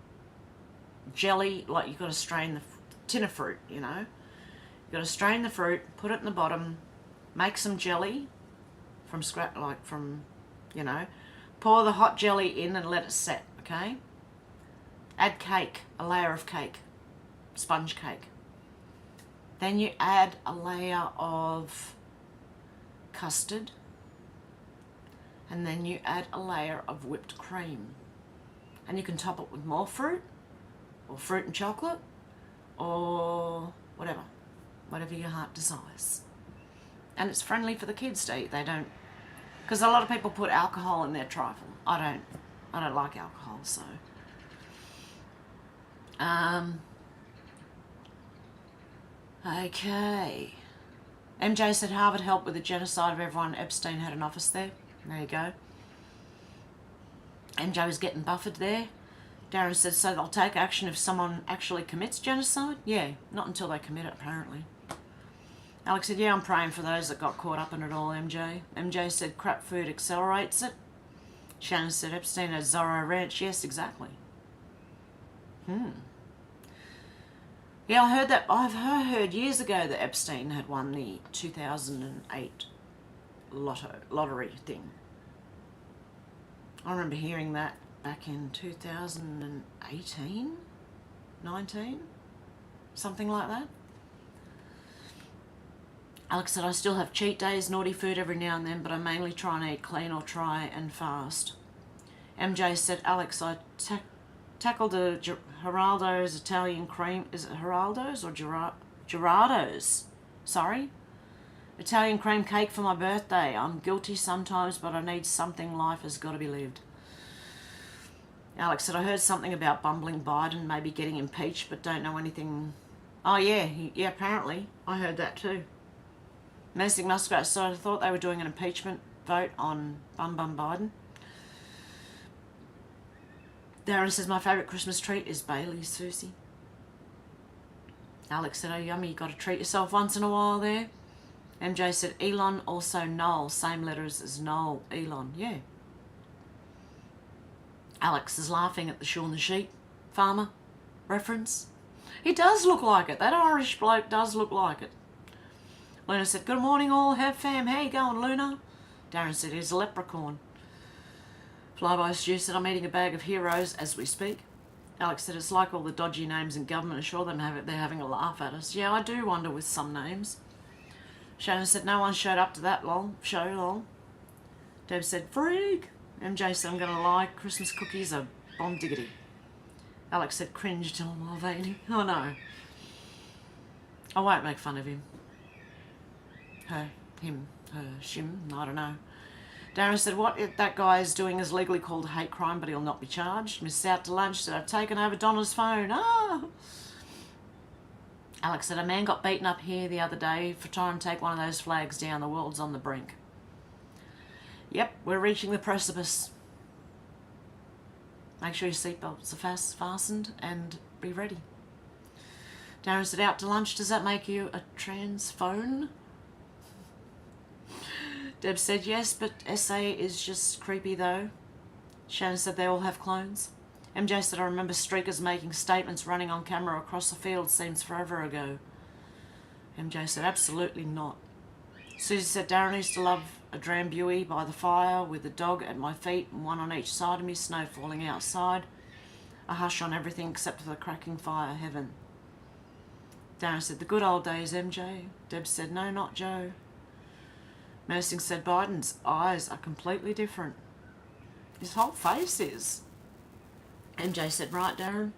jelly, like you've got to strain the tin of fruit, you know. You've got to strain the fruit, put it in the bottom, make some jelly from scratch, like from, you know. Pour the hot jelly in and let it set, okay? Add cake, a layer of cake, sponge cake. Then you add a layer of custard. And then you add a layer of whipped cream. And you can top it with more fruit, or fruit and chocolate, or whatever your heart desires. And it's friendly for the kids to eat. They don't, because a lot of people put alcohol in their trifle. I don't like alcohol, so. Okay. MJ said Harvard helped with the genocide of everyone. Epstein had an office there. There you go. MJ was getting buffered there. Darren said, so they'll take action if someone actually commits genocide? Yeah, not until they commit it, apparently. Alex said, yeah, I'm praying for those that got caught up in it all, MJ. MJ said, crap food accelerates it. Shannon said, Epstein has Zorro Ranch. Yes, exactly. Yeah, I heard that. I've heard years ago that Epstein had won the 2008 lottery thing. I remember hearing that back in 2018, 19, something like that. Alex said, I still have cheat days, naughty food every now and then, but I mainly try and eat clean or try and fast. MJ said, Alex, I tackled a Geraldo's Italian cream. Is it Geraldo's or Gerardo's? Sorry. Italian cream cake for my birthday. I'm guilty sometimes, but I need something. Life has got to be lived. Alex said, I heard something about bumbling Biden, maybe getting impeached, but don't know anything. Oh, yeah, yeah, apparently. I heard that too. Menacing Muskrat, so I thought they were doing an impeachment vote on Biden. Darren says, my favourite Christmas treat is Bailey's, Susie. Alex said, oh, yummy, you got to treat yourself once in a while there. MJ said, Elon, also Noel, same letters as Noel, Elon, yeah. Alex is laughing at the Shaun the Sheep farmer reference. He does look like it. That Irish bloke does look like it. Luna said, good morning all, Hev fam, how you going, Luna? Darren said, he's a leprechaun. Flyby Stew said, I'm eating a bag of heroes as we speak. Alex said, it's like all the dodgy names in government. Assure them they're having a laugh at us. Yeah, I do wonder with some names. Shannon said, no one showed up to that show, lol. Deb said, freak. MJ said, I'm going to lie, Christmas cookies are bomb diggity. Alex said, cringe till Mulvaney. Oh no. I won't make fun of him. Her, him, her, shim, I don't know. Darren said, what that guy is doing is legally called a hate crime, but he'll not be charged. Missed out to lunch, said, I've taken over Donna's phone. Ah! Alex said, a man got beaten up here the other day for trying to take one of those flags down. The world's on the brink. Yep, we're reaching the precipice. Make sure your seatbelts are fastened and be ready. Darren said, out to lunch, does that make you a trans phone? Deb said, yes, but SA is just creepy though. Shannon said, they all have clones. MJ said, I remember streakers making statements running on camera across the field, seems forever ago. MJ said, absolutely not. Susie said, Darren used to love a drambuie by the fire with a dog at my feet and one on each side of me, snow falling outside. A hush on everything except for the cracking fire heaven. Darren said, the good old days, MJ. Deb said, no, not Joe. Mersing said, Biden's eyes are completely different. His whole face is. MJ said, right, Darren?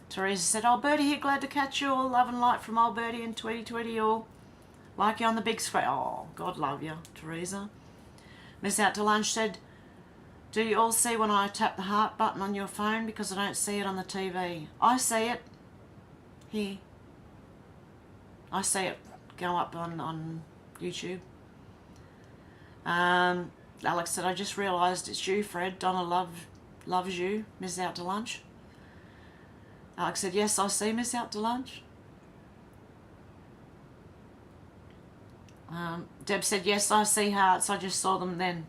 Teresa said, old Bertie here, glad to catch you all. Love and light from old Bertie and Tweety Tweety all. Like you on the big screen. Oh, God love you, Teresa. Miss Out to Lunch said, do you all see when I tap the heart button on your phone because I don't see it on the TV? I see it. Here. I see it go up on YouTube. Alex said, I just realised it's you, Fred. Donna loves you. Miss Out to Lunch. Alex said, yes, I see Miss Out to Lunch. Deb said, yes, I see hearts. I just saw them then.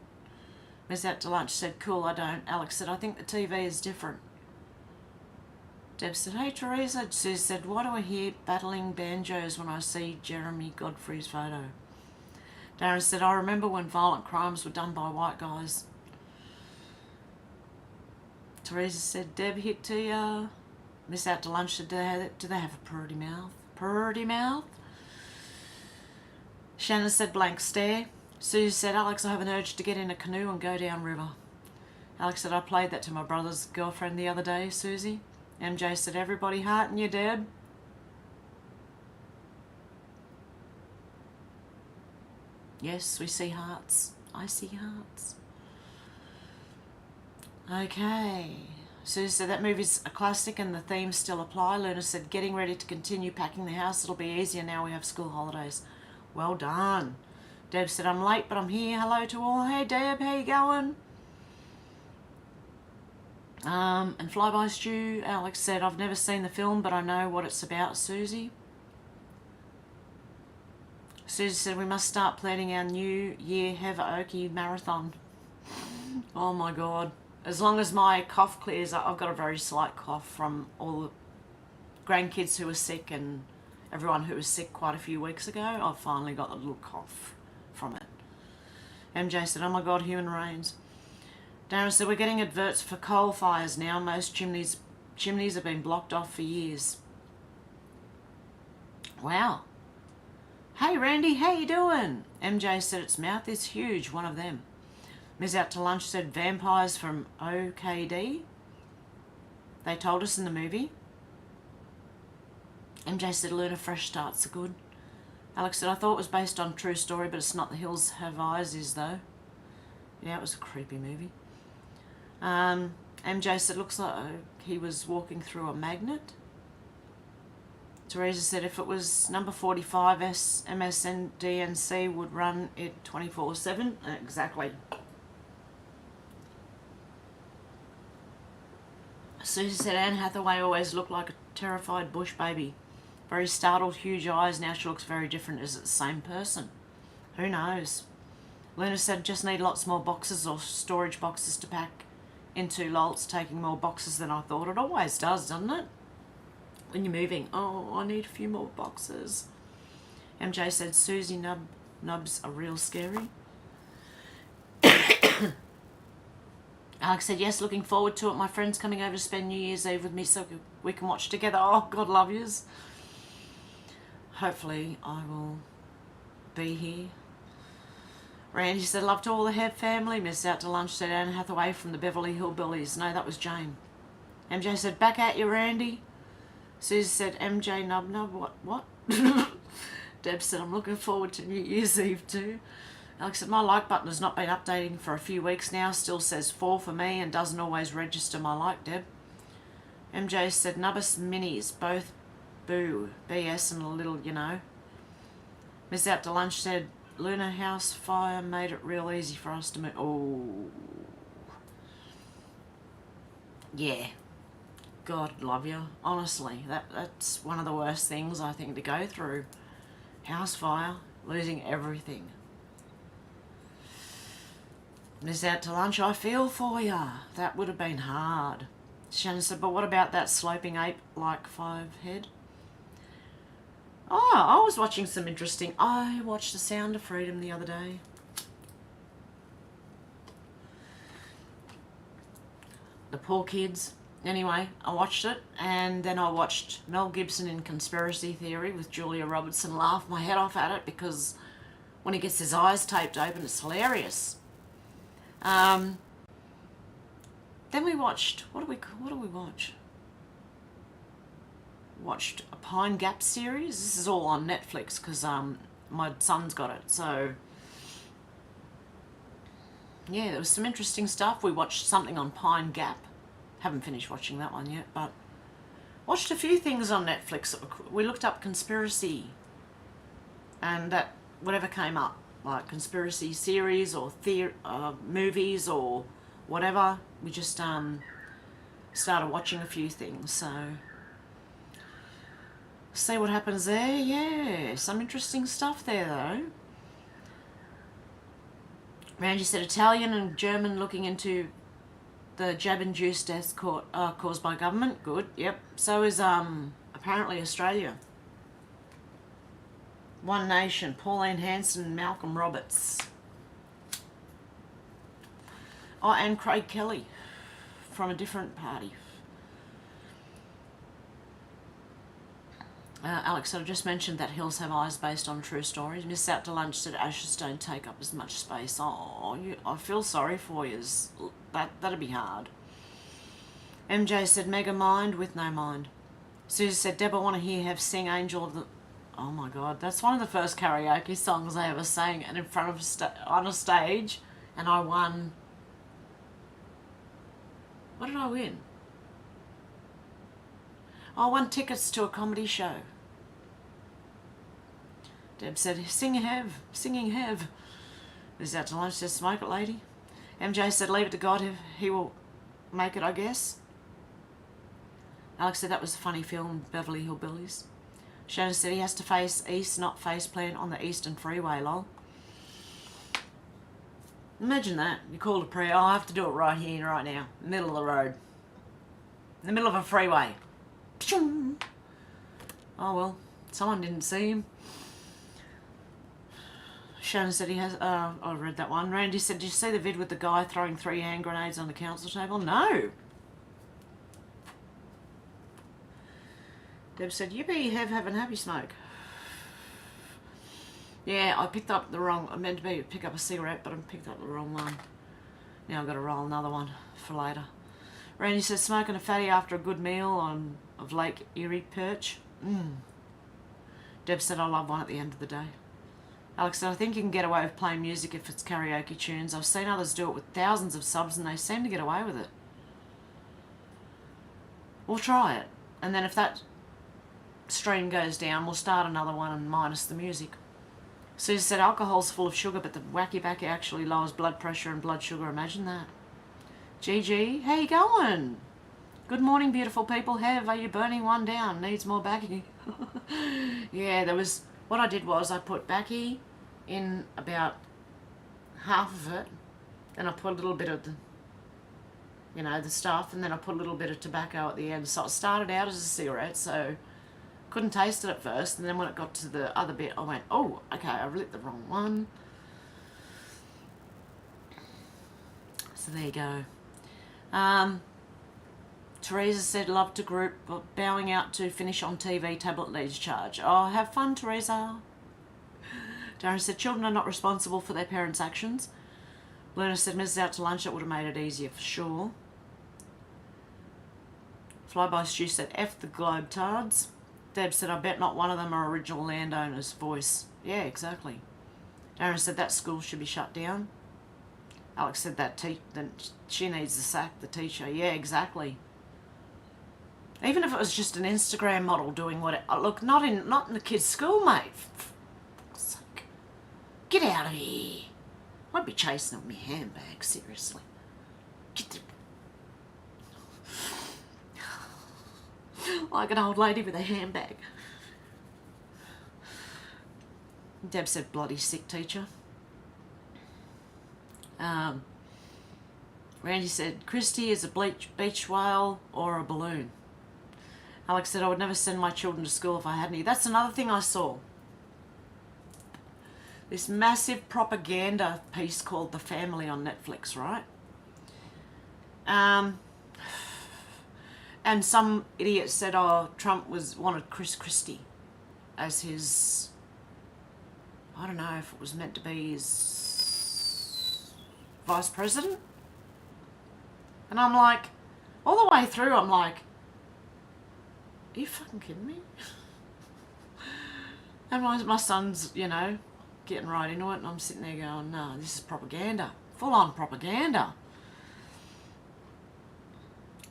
Miss Out to Lunch said, cool, I don't. Alex said, I think the TV is different. Deb said, hey, Teresa. Sue said, why do I hear battling banjos when I see Jeremy Godfrey's photo? Darren said, I remember when violent crimes were done by white guys. Teresa said, Deb hit to ya. Miss Out to Lunch said, do they have a purty mouth? Purty mouth? Shannon said, blank stare. Sue said, Alex, I have an urge to get in a canoe and go down river. Alex said, I played that to my brother's girlfriend the other day, Susie. MJ said, everybody hearting you, Deb. Yes, we see hearts. I see hearts. Okay. Sue said, that movie's a classic and the themes still apply. Luna said, getting ready to continue packing the house. It'll be easier now we have school holidays. Well done. Deb said, I'm late, but I'm here. Hello to all. Hey, Deb, how you going? And Flyby Stew, Alex said, I've never seen the film, but I know what it's about, Susie. Susie said, we must start planning our New Year Hev123 marathon. Oh, my God. As long as my cough clears up, I've got a very slight cough from all the grandkids who were sick and everyone who was sick quite a few weeks ago. I've finally got a little cough from it. MJ said, oh my God, human rains. Darren said, we're getting adverts for coal fires now. Most chimneys have been blocked off for years. Wow. Hey Randy, how you doing? MJ said, its mouth is huge, one of them. Miss Out to Lunch said, vampires from OKD. They told us in the movie. MJ said, Luna, fresh starts are good. Alex said, I thought it was based on a true story, but it's not. The Hills Have Eyes is, though. Yeah, it was a creepy movie. MJ said, looks like he was walking through a magnet. Teresa said, if it was number 45, MSNDNC would run it 24/7. Exactly. Susie said, Anne Hathaway always looked like a terrified bush baby. Very startled, huge eyes. Now she looks very different. Is it the same person? Who knows? Luna said, just need lots more boxes or storage boxes to pack into. Lol's taking more boxes than I thought. It always does, doesn't it? When you're moving. Oh, I need a few more boxes. MJ said, Susie nubs are real scary. Alex said, yes, looking forward to it. My friend's coming over to spend New Year's Eve with me so we can watch together. Oh, God love yous. Hopefully I will be here. Randy said, love to all the Hev family. Miss Out to Lunch said, Anne Hathaway from the Beverly Hillbillies. No, that was Jane. MJ said, back at you, Randy. Susie said, MJ nub. What? Deb said, I'm looking forward to New Year's Eve too. Alex said, my like button has not been updating for a few weeks now. Still says 4 for me and doesn't always register my like, Deb. MJ said, Nubbis minis, both boo, BS and a little, you know. Miss Out to Lunch said, Luna house fire made it real easy for us to move. Oh. Yeah. God love you. Honestly, that's one of the worst things I think to go through. House fire, losing everything. Miss Out to Lunch, I feel for ya. That would have been hard. Shannon said, but what about that sloping ape-like 5-head? Oh, I was watching some interesting... I watched The Sound of Freedom the other day. The poor kids. Anyway, I watched it, and then I watched Mel Gibson in Conspiracy Theory with Julia Roberts and laughed my head off at it because when he gets his eyes taped open, it's hilarious. Then we watched... What do we watch? Watched a Pine Gap series. This is all on Netflix because my son's got it. So yeah, there was some interesting stuff. We watched something on Pine Gap. Haven't finished watching that one yet, but watched a few things on Netflix. We looked up conspiracy, and that whatever came up, like conspiracy series or movies or whatever, we just started watching a few things. So see what happens there. Yeah, some interesting stuff there though. Randy said Italian and German looking into the jab-induced deaths caused by government. Good, yep. So is apparently Australia. One Nation, Pauline Hanson and Malcolm Roberts. Oh, and Craig Kelly from a different party. Alex said, I just mentioned that Hills Have Eyes based on true stories. Miss Out to Lunch said ashes don't take up as much space. Oh, I feel sorry for you. That'd be hard. MJ said, Mega Mind with no mind. Susie said, Deb, I want to hear Hev sing Angel of the... Oh my God, that's one of the first karaoke songs I ever sang, and in front of on a stage, and I won... What did I win? I won tickets to a comedy show. Deb said, singing Hev. Is Out to Lunch says, smoke it, lady. MJ said, leave it to God, he will make it, I guess. Alex said, that was a funny film, Beverly Hillbillies. Shannon said, he has to face east, not face plant on the Eastern Freeway, lol. Imagine that. You call a prayer, I have to do it right here, right now. Middle of the road. In the middle of a freeway. Oh well, someone didn't see him. Shannon said he has, I read that one. Randy said, did you see the vid with the guy throwing 3 hand grenades on the council table? No. Deb said, you be having happy smoke. Yeah, I picked up the wrong, I meant to pick up a cigarette, but I picked up the wrong one. Now I've got to roll another one for later. Randy says, smoking a fatty after a good meal of Lake Erie perch. Deb said, I love one at the end of the day. Alex said, I think you can get away with playing music if it's karaoke tunes. I've seen others do it with thousands of subs and they seem to get away with it. We'll try it. And then if that stream goes down, we'll start another one and minus the music. Susie said, alcohol's full of sugar, but the wacky backy actually lowers blood pressure and blood sugar. Imagine that. GG, how you going? Good morning, beautiful people. Hev, are you burning one down? Needs more backy. Yeah, what I did was I put backy in about half of it, and I put a little bit of the stuff, and then I put a little bit of tobacco at the end. So it started out as a cigarette, so couldn't taste it at first, and then when it got to the other bit, I went, oh, okay, I lit the wrong one. So there you go. Teresa said, love to group, but bowing out to finish on TV, tablet needs charge. Oh, have fun, Teresa. Darren said, children are not responsible for their parents' actions. Luna said, Mrs. Out to Lunch, it would have made it easier for sure. Flyby Stew said, F the globetards. Deb said, I bet not one of them are original landowners. Voice. Yeah, exactly. Darren said, that school should be shut down. Alex said, that she needs to sack the teacher. Yeah, exactly. Even if it was just an Instagram model doing what look, not in the kid's school, mate. Get out of here. I'd be chasing it with my handbag, seriously. Like an old lady with a handbag. Deb said, bloody sick teacher. Randy said, Christy is a beach whale or a balloon. Alex said, I would never send my children to school if I had any. That's another thing I saw. This massive propaganda piece called The Family on Netflix, right? And some idiot said, oh, Trump wanted Chris Christie as his, I don't know if it was meant to be his vice president. And I'm like, all the way through, I'm like, are you fucking kidding me? And my son's, you know, getting right into it, and I'm sitting there going, no, this is propaganda. Full-on propaganda.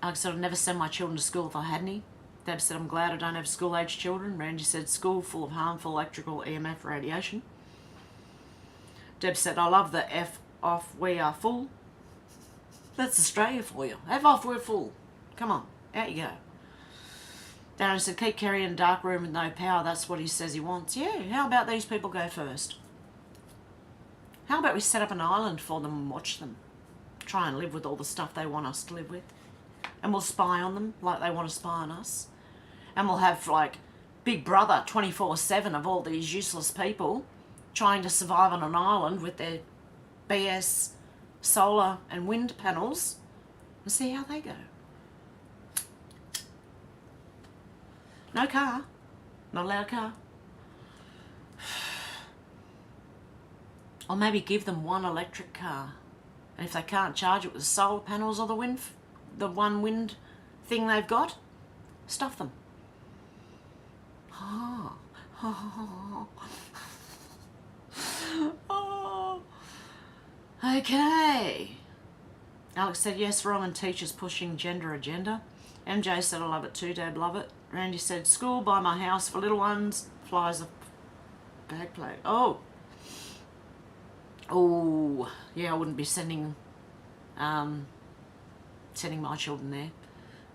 Alex said, I'd never send my children to school if I had any. Deb said, I'm glad I don't have school-aged children. Randy said, school full of harmful electrical EMF radiation. Deb said, I love the F off, we are full. That's Australia for you. F off, we're full. Come on, out you go. Darren said, keep Kerry in a dark room with no power. That's what he says he wants. Yeah, how about these people go first? How about we set up an island for them and watch them? Try and live with all the stuff they want us to live with. And we'll spy on them like they want to spy on us. And we'll have, like, Big Brother 24/7 of all these useless people trying to survive on an island with their BS solar and wind panels and see how they go. No car. Not allowed a car. Or maybe give them one electric car. And if they can't charge it with the solar panels or the one wind thing they've got, stuff them. Oh. Oh. Okay. Alex said, yes, wrong, and teachers pushing gender agenda. MJ said, I love it too, Dad, love it. Randy said, school by my house for little ones, flies a bag plate. Oh. Oh, yeah, I wouldn't be sending my children there.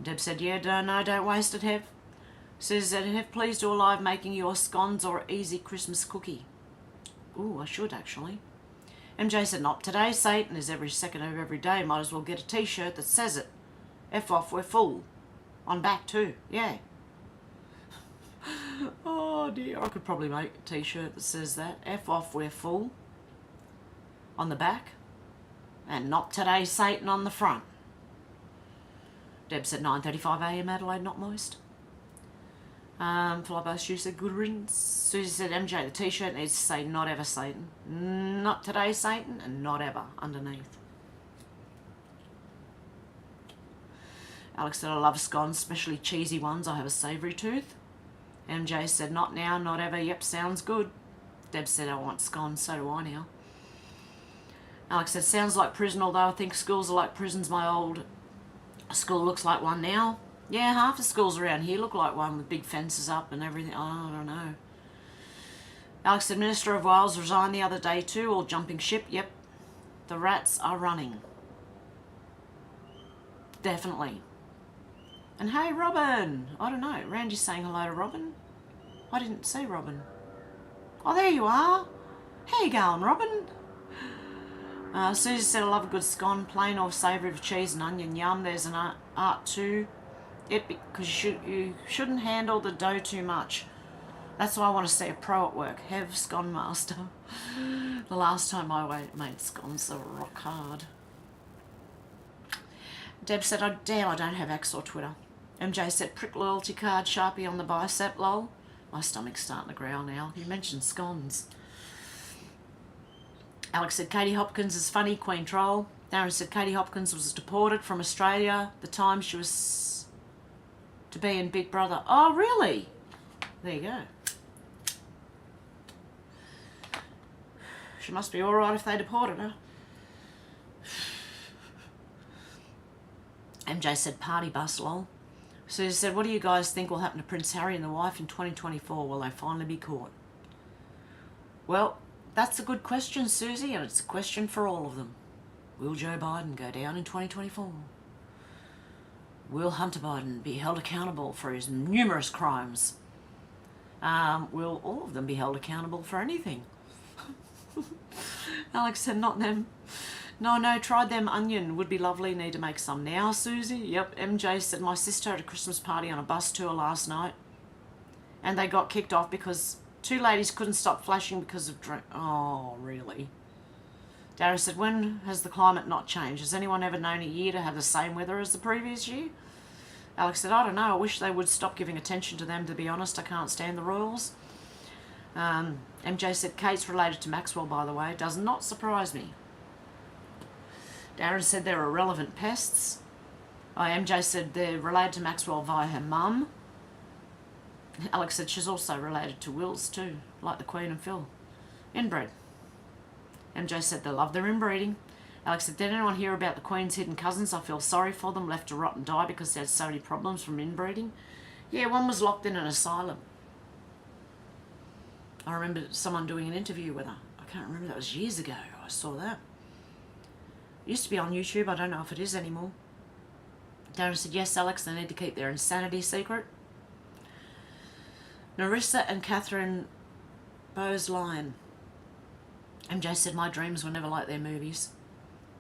Deb said, yeah, no, don't waste it, Hev. Says that, Hev, please do a live making your scones or easy Christmas cookie. Ooh, I should actually. MJ said, not today, Satan is every second of every day. Might as well get a t-shirt that says it. F off, we're full. On back too, yeah. Oh dear, I could probably make a t-shirt that says that. F off, we're full. On the back. And not today, Satan on the front. Deb said 9:35 a.m. Adelaide, not moist. Flyby Stu said good riddance. Susie said MJ, the t-shirt needs to say not ever Satan. Not today Satan and not ever underneath. Alex said I love scones, especially cheesy ones. I have a savoury tooth. MJ said not now, not ever. Yep, sounds good. Deb said I want scones, so do I now. Alex said sounds like prison, although I think schools are like prisons. My old school looks like one now. Yeah, half the schools around here look like one with big fences up and everything. Oh, I don't know. Alex said Minister of Wales resigned the other day too, all jumping ship. Yep, the rats are running. Definitely. And hey, Robin. I don't know. Randy's saying hello to Robin. I didn't see Robin. Oh, there you are. How you going, Robin? Susie said I love a good scone, plain or savoury with cheese and onion. Yum. There's an art too. Yep, because you shouldn't handle the dough too much. That's why I want to see a pro at work. Hev Scone Master. The last time I made scones, they were rock hard. Deb said, oh, damn, I don't have X or Twitter. MJ said, prick loyalty card, Sharpie on the bicep, lol. My stomach's starting to growl now. You mentioned scones. Alex said, Katie Hopkins is funny, Queen Troll. Darren said, Katie Hopkins was deported from Australia the time she was to be in Big Brother. Oh, really? There you go. She must be all right if they deported her. MJ said, party bus, lol. Susie said, what do you guys think will happen to Prince Harry and the wife in 2024? Will they finally be caught? Well, that's a good question, Susie, and it's a question for all of them. Will Joe Biden go down in 2024? Will Hunter Biden be held accountable for his numerous crimes? Will all of them be held accountable for anything? Alex said, not them. No, tried them onion. Would be lovely. Need to make some now, Susie. Yep, MJ said, my sister had a Christmas party on a bus tour last night. And they got kicked off because two ladies couldn't stop flashing because of drink. Oh, really? Darren said, when has the climate not changed? Has anyone ever known a year to have the same weather as the previous year? Alex said, I don't know. I wish they would stop giving attention to them, to be honest. I can't stand the royals. MJ said, Kate's related to Maxwell, by the way. Does not surprise me. Darren said they're irrelevant pests. MJ said they're related to Maxwell via her mum. Alex said she's also related to Wills too, like the Queen and Phil. Inbred. MJ said they love their inbreeding. Alex said, did anyone hear about the Queen's hidden cousins? I feel sorry for them, left to rot and die because they had so many problems from inbreeding. Yeah, one was locked in an asylum. I remember someone doing an interview with her. I can't remember, that was years ago. I saw that. It used to be on YouTube. I don't know if it is anymore. Darren said, yes, Alex, they need to keep their insanity secret. Narissa and Catherine Bowes-Lyon. MJ said, my dreams were never like their movies.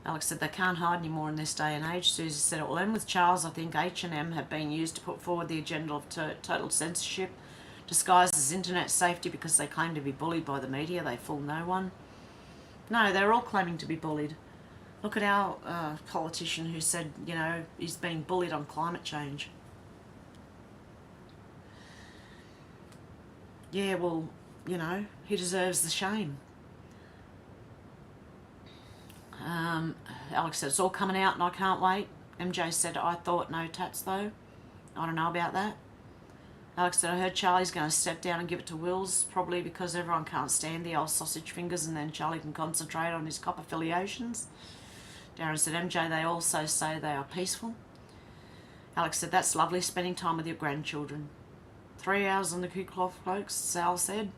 Alex said, they can't hide anymore in this day and age. Susie said, it will end with Charles. I think H&M have been used to put forward the agenda of total censorship, disguised as internet safety because they claim to be bullied by the media. They fool no one. No, they're all claiming to be bullied. Look at our politician who said, you know, he's being bullied on climate change. Yeah, well, you know, he deserves the shame. Alex said, it's all coming out and I can't wait. MJ said, I thought no tats though. I don't know about that. Alex said, I heard Charlie's going to step down and give it to Wills, probably because everyone can't stand the old sausage fingers and then Charlie can concentrate on his cop affiliations. Darren said, MJ, they also say they are peaceful. Alex said, that's lovely, spending time with your grandchildren. 3 hours on the cloth, folks, Sal said.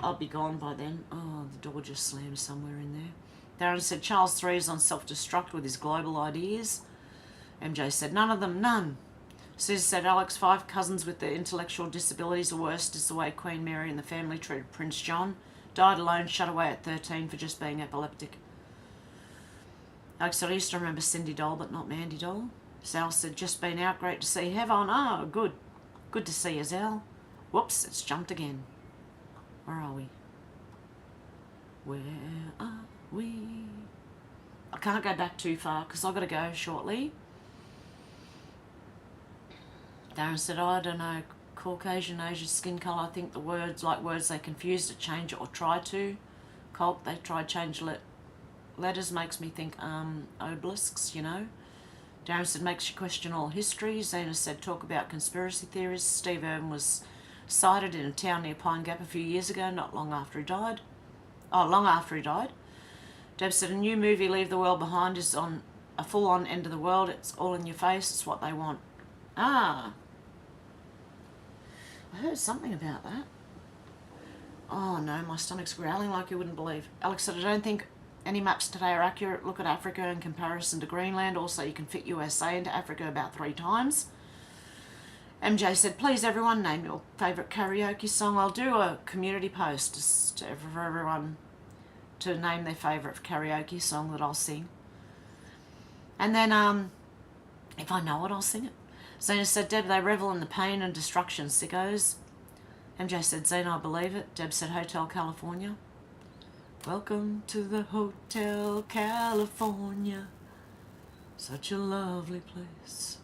I'll be gone by then. Oh, the door just slammed somewhere in there. Darren said, Charles 3 is on self-destruct with his global ideas. MJ said, none of them, none. Susie said, Alex, 5 cousins with the intellectual disabilities. The worst is the way Queen Mary and the family treated Prince John. Died alone, shut away at 13 for just being epileptic. Alex said, I used to remember Cindy Doll, but not Mandy Doll. Sal said, just been out, great to see Hev1. Oh, good. Good to see you, Zal. Whoops, it's jumped again. Where are we? Where are we? I can't go back too far because I've got to go shortly. Darren said, oh, I don't know, Caucasian, Asian skin colour. I think the words, like words they confuse to change it or try to. Colk, they try to change letters, makes me think obelisks, you know. Darren said, makes you question all history. Zena said, talk about conspiracy theories. Steve Irwin was sighted in a town near Pine Gap a few years ago, not long after he died. Oh, long after he died. Deb said, a new movie, Leave the World Behind, is on a full-on end of the world. It's all in your face. It's what they want. Ah. I heard something about that. Oh, no, my stomach's growling like you wouldn't believe. Alex said, I don't think any maps today are accurate. Look at Africa in comparison to Greenland. Also, you can fit USA into Africa about 3 times. MJ said, please, everyone, name your favourite karaoke song. I'll do a community post just for everyone to name their favourite karaoke song that I'll sing. And then, if I know it, I'll sing it. Zena said, Deb, they revel in the pain and destruction, sickos. MJ said, Zena, I believe it. Deb said, Hotel California. Welcome to the Hotel California. Such a lovely place.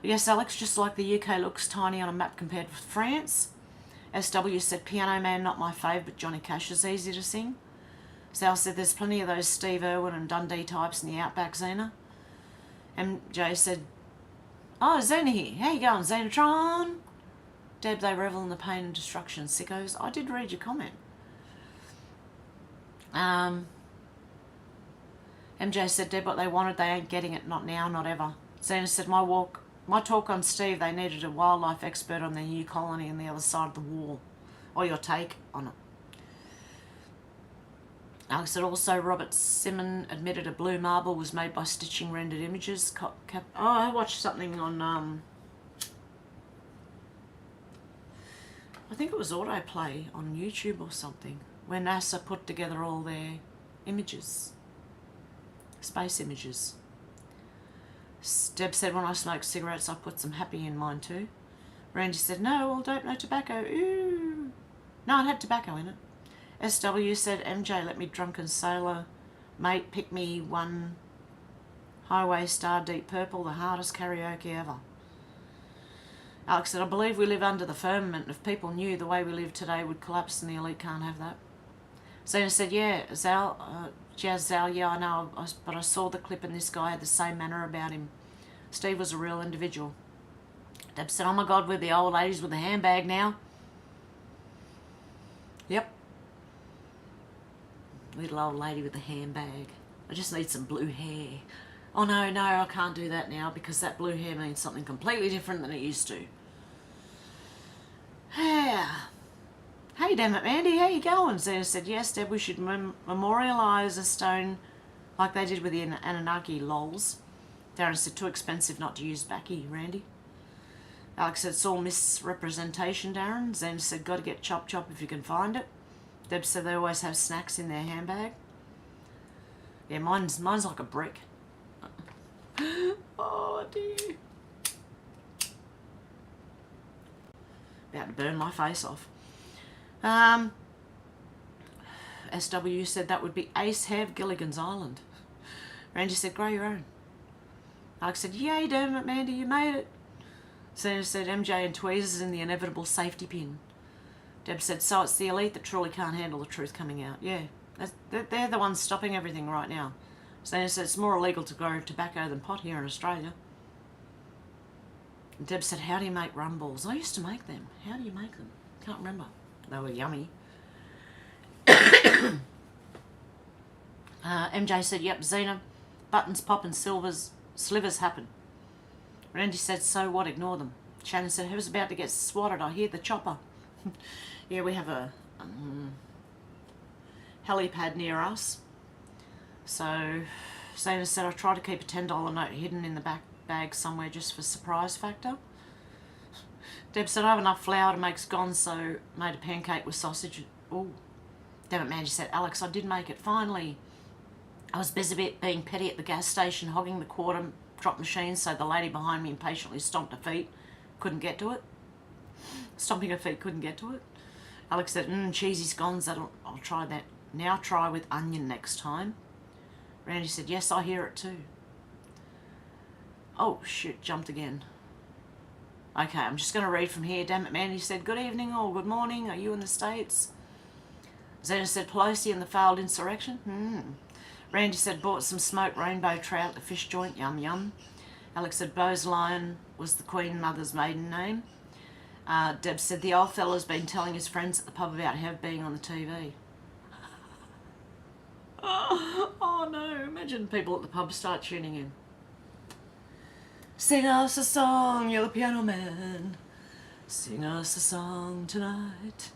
Yes, Alex, just like the UK looks tiny on a map compared with France. SW said, Piano Man, not my fave, but Johnny Cash is easy to sing. Sal said, there's plenty of those Steve Irwin and Dundee types in the Outback, Zena. MJ said, oh, Zena here. How you going, Xenatron? Deb, they revel in the pain and destruction, sickos. I did read your comment. MJ said, Deb, what they wanted, they ain't getting it. Not now, not ever. Zena said, my talk on Steve, they needed a wildlife expert on their new colony on the other side of the wall. Or your take on it. Alex said, also, Robert Simon admitted a blue marble was made by stitching rendered images. I watched something on, I think it was autoplay on YouTube or something, where NASA put together all their images, space images. Deb said, when I smoke cigarettes, I put some happy in mine too. Randy said, no, all dope, no tobacco. Ooh. No, it had tobacco in it. SW said, MJ, let me drunken sailor mate pick me one Highway Star Deep Purple, the hardest karaoke ever. Alex said, I believe we live under the firmament. If people knew the way we live today would collapse and the elite can't have that. Zena said, yeah, Zal, yeah, I know, but I saw the clip and this guy had the same manner about him. Steve was a real individual. Deb said, oh my God, we're the old ladies with the handbag now. Yep. Little old lady with the handbag. I just need some blue hair. Oh no, I can't do that now because that blue hair means something completely different than it used to. Yeah. Hey, damn it, Mandy, how you going? Zena said, yes, Deb, we should memorialise a stone like they did with the Anunnaki lols. Darren said, too expensive not to use backy, Randy. Alex said, it's all misrepresentation, Darren. Zena said, got to get chop if you can find it. Deb said they always have snacks in their handbag. Yeah, mine's like a brick. Oh dear. About to burn my face off. SW said that would be Ace Hev Gilligan's Island. Randy said, grow your own. Alex said, yay, damn it, Mandy, you made it. Senator said, MJ and tweezers in the inevitable safety pin. Deb said, so it's the elite that truly can't handle the truth coming out. Yeah, they're the ones stopping everything right now. Senator said, it's more illegal to grow tobacco than pot here in Australia. And Deb said, how do you make rum balls? I used to make them. How do you make them? Can't remember. They were yummy. MJ said, yep, Xena, buttons pop and slivers happen. Randy said, so what, ignore them. Shannon said, who's about to get swatted? I hear the chopper. Yeah, we have a helipad near us. So Xena said, I try to keep a $10 note hidden in the back bag somewhere just for surprise factor. Deb said, I have enough flour to make scones, so made a pancake with sausage. Oh, damn it, Mandy said, Alex, I did make it, finally. I was busy being petty at the gas station, hogging the quarter drop machine, so the lady behind me impatiently stomped her feet. Couldn't get to it. Stomping her feet, couldn't get to it. Alex said, cheesy scones, I'll try that. Now try with onion next time. Randy said, yes, I hear it too. Oh, shit, jumped again. Okay, I'm just going to read from here. Damn it, Mandy said, good evening or good morning. Are you in the States? Zena said, Pelosi and the failed insurrection. Randy said, bought some smoked rainbow trout at the fish joint. Yum, yum. Alex said, Bose Lion was the Queen Mother's maiden name. Deb said, the old fella's been telling his friends at the pub about Hev being on the TV. Oh no, imagine people at the pub start tuning in. Sing us a song, you're the piano man. Sing us a song tonight.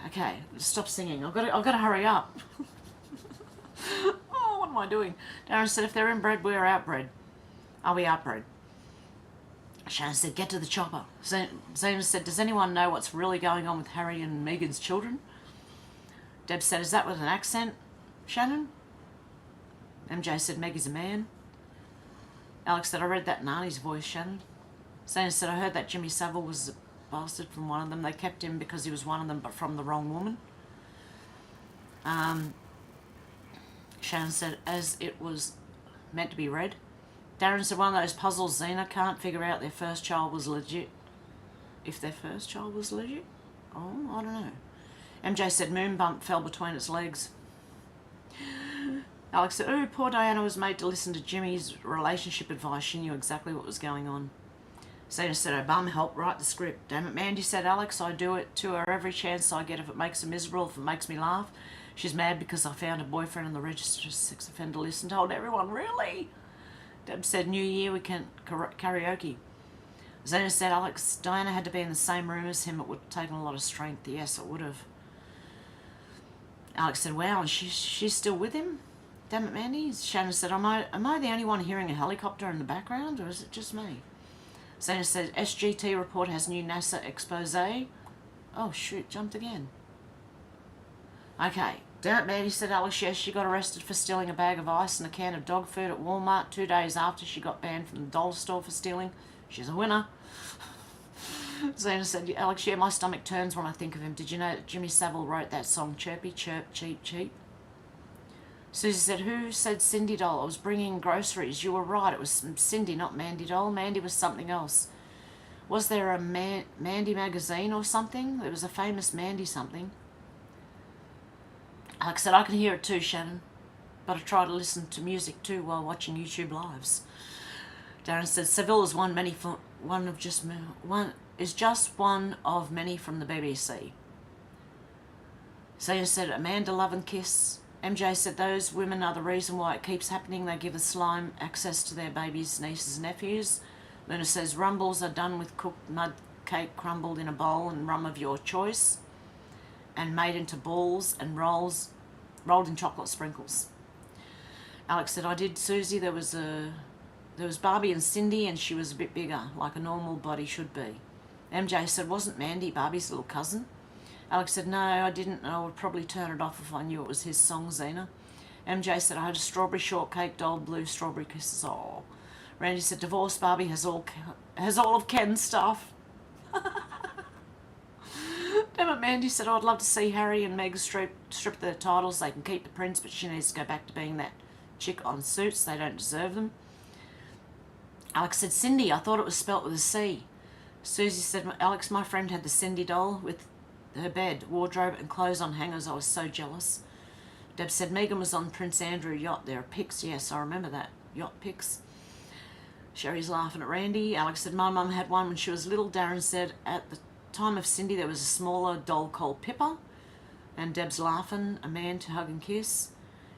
Okay, stop singing. I've got to hurry up. Oh, what am I doing? Darren said, if they're inbred, we're outbred. Are we outbred? Shannon said, get to the chopper. Zena said, does anyone know what's really going on with Harry and Meghan's children? Deb said, is that with an accent, Shannon? MJ said, Meg is a man. Alex said, I read that in Arnie's voice, Shannon. Zena said, I heard that Jimmy Savile was a bastard from one of them. They kept him because he was one of them, but from the wrong woman. Shannon said, as it was meant to be read. Darren said, one of those puzzles Xena can't figure out their first child was legit. If their first child was legit? Oh, I don't know. MJ said, moon bump fell between its legs. Alex said, oh, poor Diana was made to listen to Jimmy's relationship advice. She knew exactly what was going on. Xena said, her bum helped write the script. Damn it, Mandy said, Alex, I do it to her every chance I get. If it makes her miserable, if it makes me laugh. She's mad because I found a boyfriend on the registered sex offender list and told everyone, really? Deb said, New Year, we can karaoke. Xena said, Alex, Diana had to be in the same room as him. It would have taken a lot of strength. Yes, it would have. Alex said, wow, and she's still with him? Damn it, Mandy. Shannon said, am I the only one hearing a helicopter in the background, or is it just me? Xena said, SGT report has new NASA expose. Oh, shoot, jumped again. Okay. Damn it, Mandy said, Alex, yes, she got arrested for stealing a bag of ice and a can of dog food at Walmart 2 days after she got banned from the dollar store for stealing. She's a winner. Xena said, Alex, yeah, my stomach turns when I think of him. Did you know that Jimmy Savile wrote that song, Chirpy, Chirp, Cheep, Cheep? Susie said, who said Cindy doll? I was bringing groceries. You were right. It was Cindy, not Mandy doll. Mandy was something else. Was there a Mandy magazine or something? There was a famous Mandy something. Alex said, I can hear it too, Shannon. But I try to listen to music too while watching YouTube lives. Darren said, Seville is one of many from the BBC. Zena said, Amanda, love and kiss. MJ said, those women are the reason why it keeps happening. They give the slime access to their babies, nieces and nephews. Luna says, rumbles are done with cooked mud cake crumbled in a bowl and rum of your choice and made into balls and rolled in chocolate sprinkles. Alex said, I did, Susie. There was Barbie and Cindy, and she was a bit bigger, like a normal body should be. MJ said, wasn't Mandy Barbie's little cousin? Alex said, no, I didn't, and I would probably turn it off if I knew it was his song, Xena. MJ said, I had a strawberry shortcake doll, blue strawberry kisses. Oh. Randy said, divorced Barbie has all of Ken's stuff. Damn it, Mandy said, I'd love to see Harry and Meg strip their titles. They can keep the prince, but she needs to go back to being that chick on Suits. They don't deserve them. Alex said, Cindy, I thought it was spelt with a C. Susie said, Alex, my friend had the Cindy doll with her bed, wardrobe and clothes on hangers. I was so jealous. Deb said, Megan was on Prince Andrew yacht. There are pics. Yes, I remember that. Yacht pics. Sherry's laughing at Randy. Alex said, my mum had one when she was little. Darren said, at the time of Cindy, there was a smaller doll called Pippa. And Deb's laughing, a man to hug and kiss.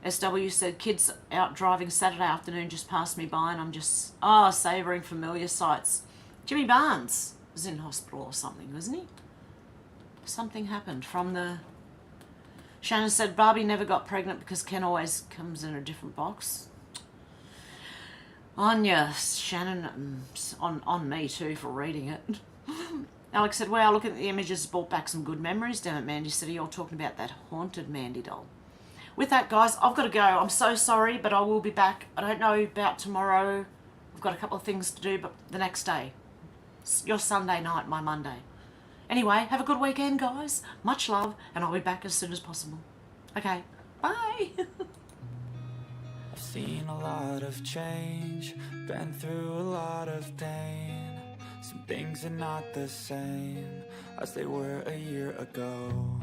SW said, kids out driving Saturday afternoon just passed me by and I'm just, savouring familiar sights. Jimmy Barnes was in hospital or something, wasn't he? Something happened from the... Shannon said, Barbie never got pregnant because Ken always comes in a different box. Anya, Shannon, on me too for reading it. Alex said, wow, look at the images, brought back some good memories. Damn it, Mandy said, you're talking about that haunted Mandy doll. With that, guys, I've got to go. I'm so sorry, but I will be back. I don't know about tomorrow. I've got a couple of things to do, but the next day. Your Sunday night, my Monday. Anyway, have a good weekend, guys. Much love, and I'll be back as soon as possible. Okay, bye. I've seen a lot of change, been through a lot of pain. Some things are not the same as they were a year ago.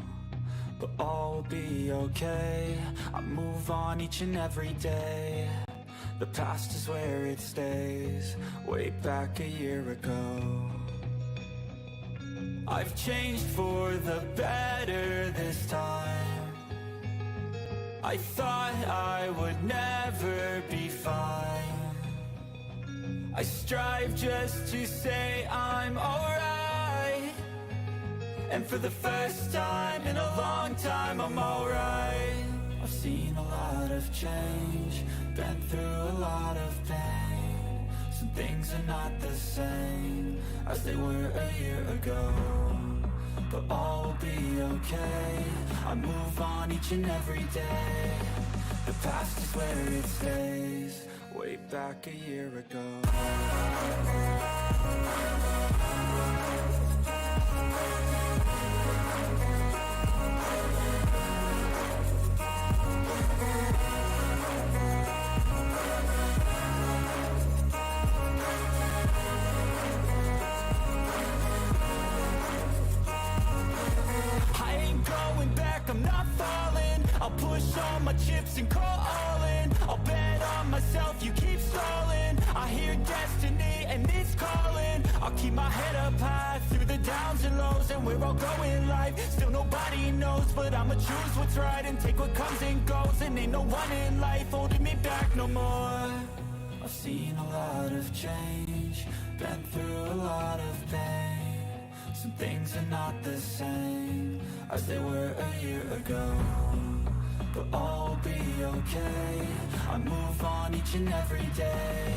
But all will be okay, I move on each and every day. The past is where it stays, way back a year ago. I've changed for the better this time. I thought I would never be fine. I strive just to say I'm alright. And for the first time in a long time I'm alright. I've seen a lot of change, been through a lot of pain. Some things are not the same as they were a year ago. But all will be okay, I move on each and every day. The past is where it stays, way back a year ago. I'm not falling, I'll push all my chips and call all in. I'll bet on myself, you keep stalling. I hear destiny and it's calling. I'll keep my head up high through the downs and lows. And we're all going life, still nobody knows. But I'ma choose what's right and take what comes and goes. And ain't no one in life holding me back no more. I've seen a lot of change, been through a lot of pain. Some things are not the same as they were a year ago. But all will be okay, I move on each and every day.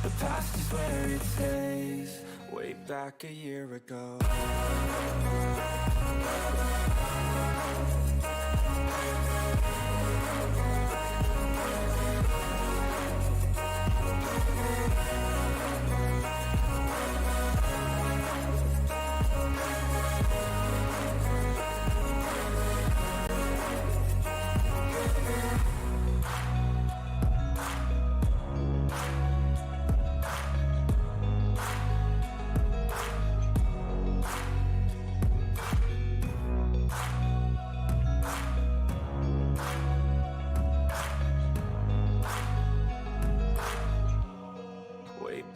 The past is where it stays, way back a year ago.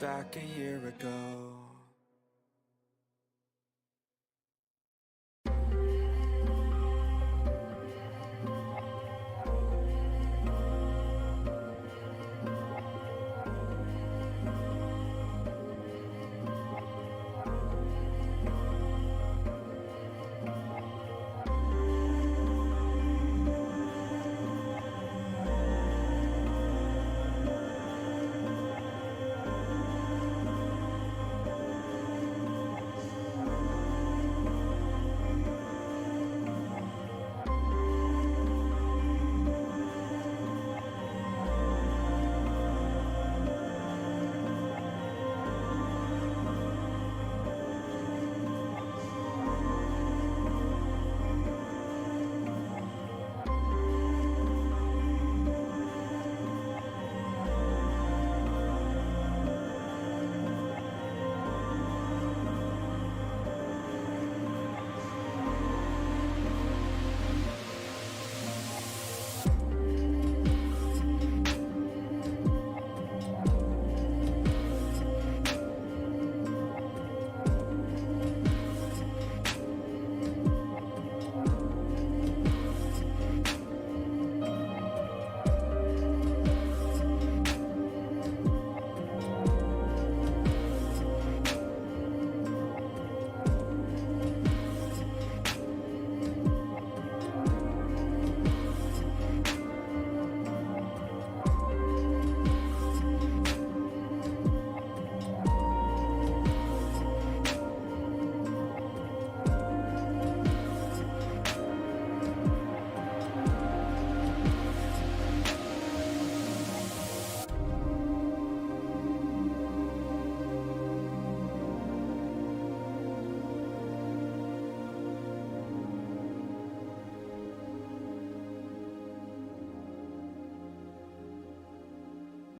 back a year ago.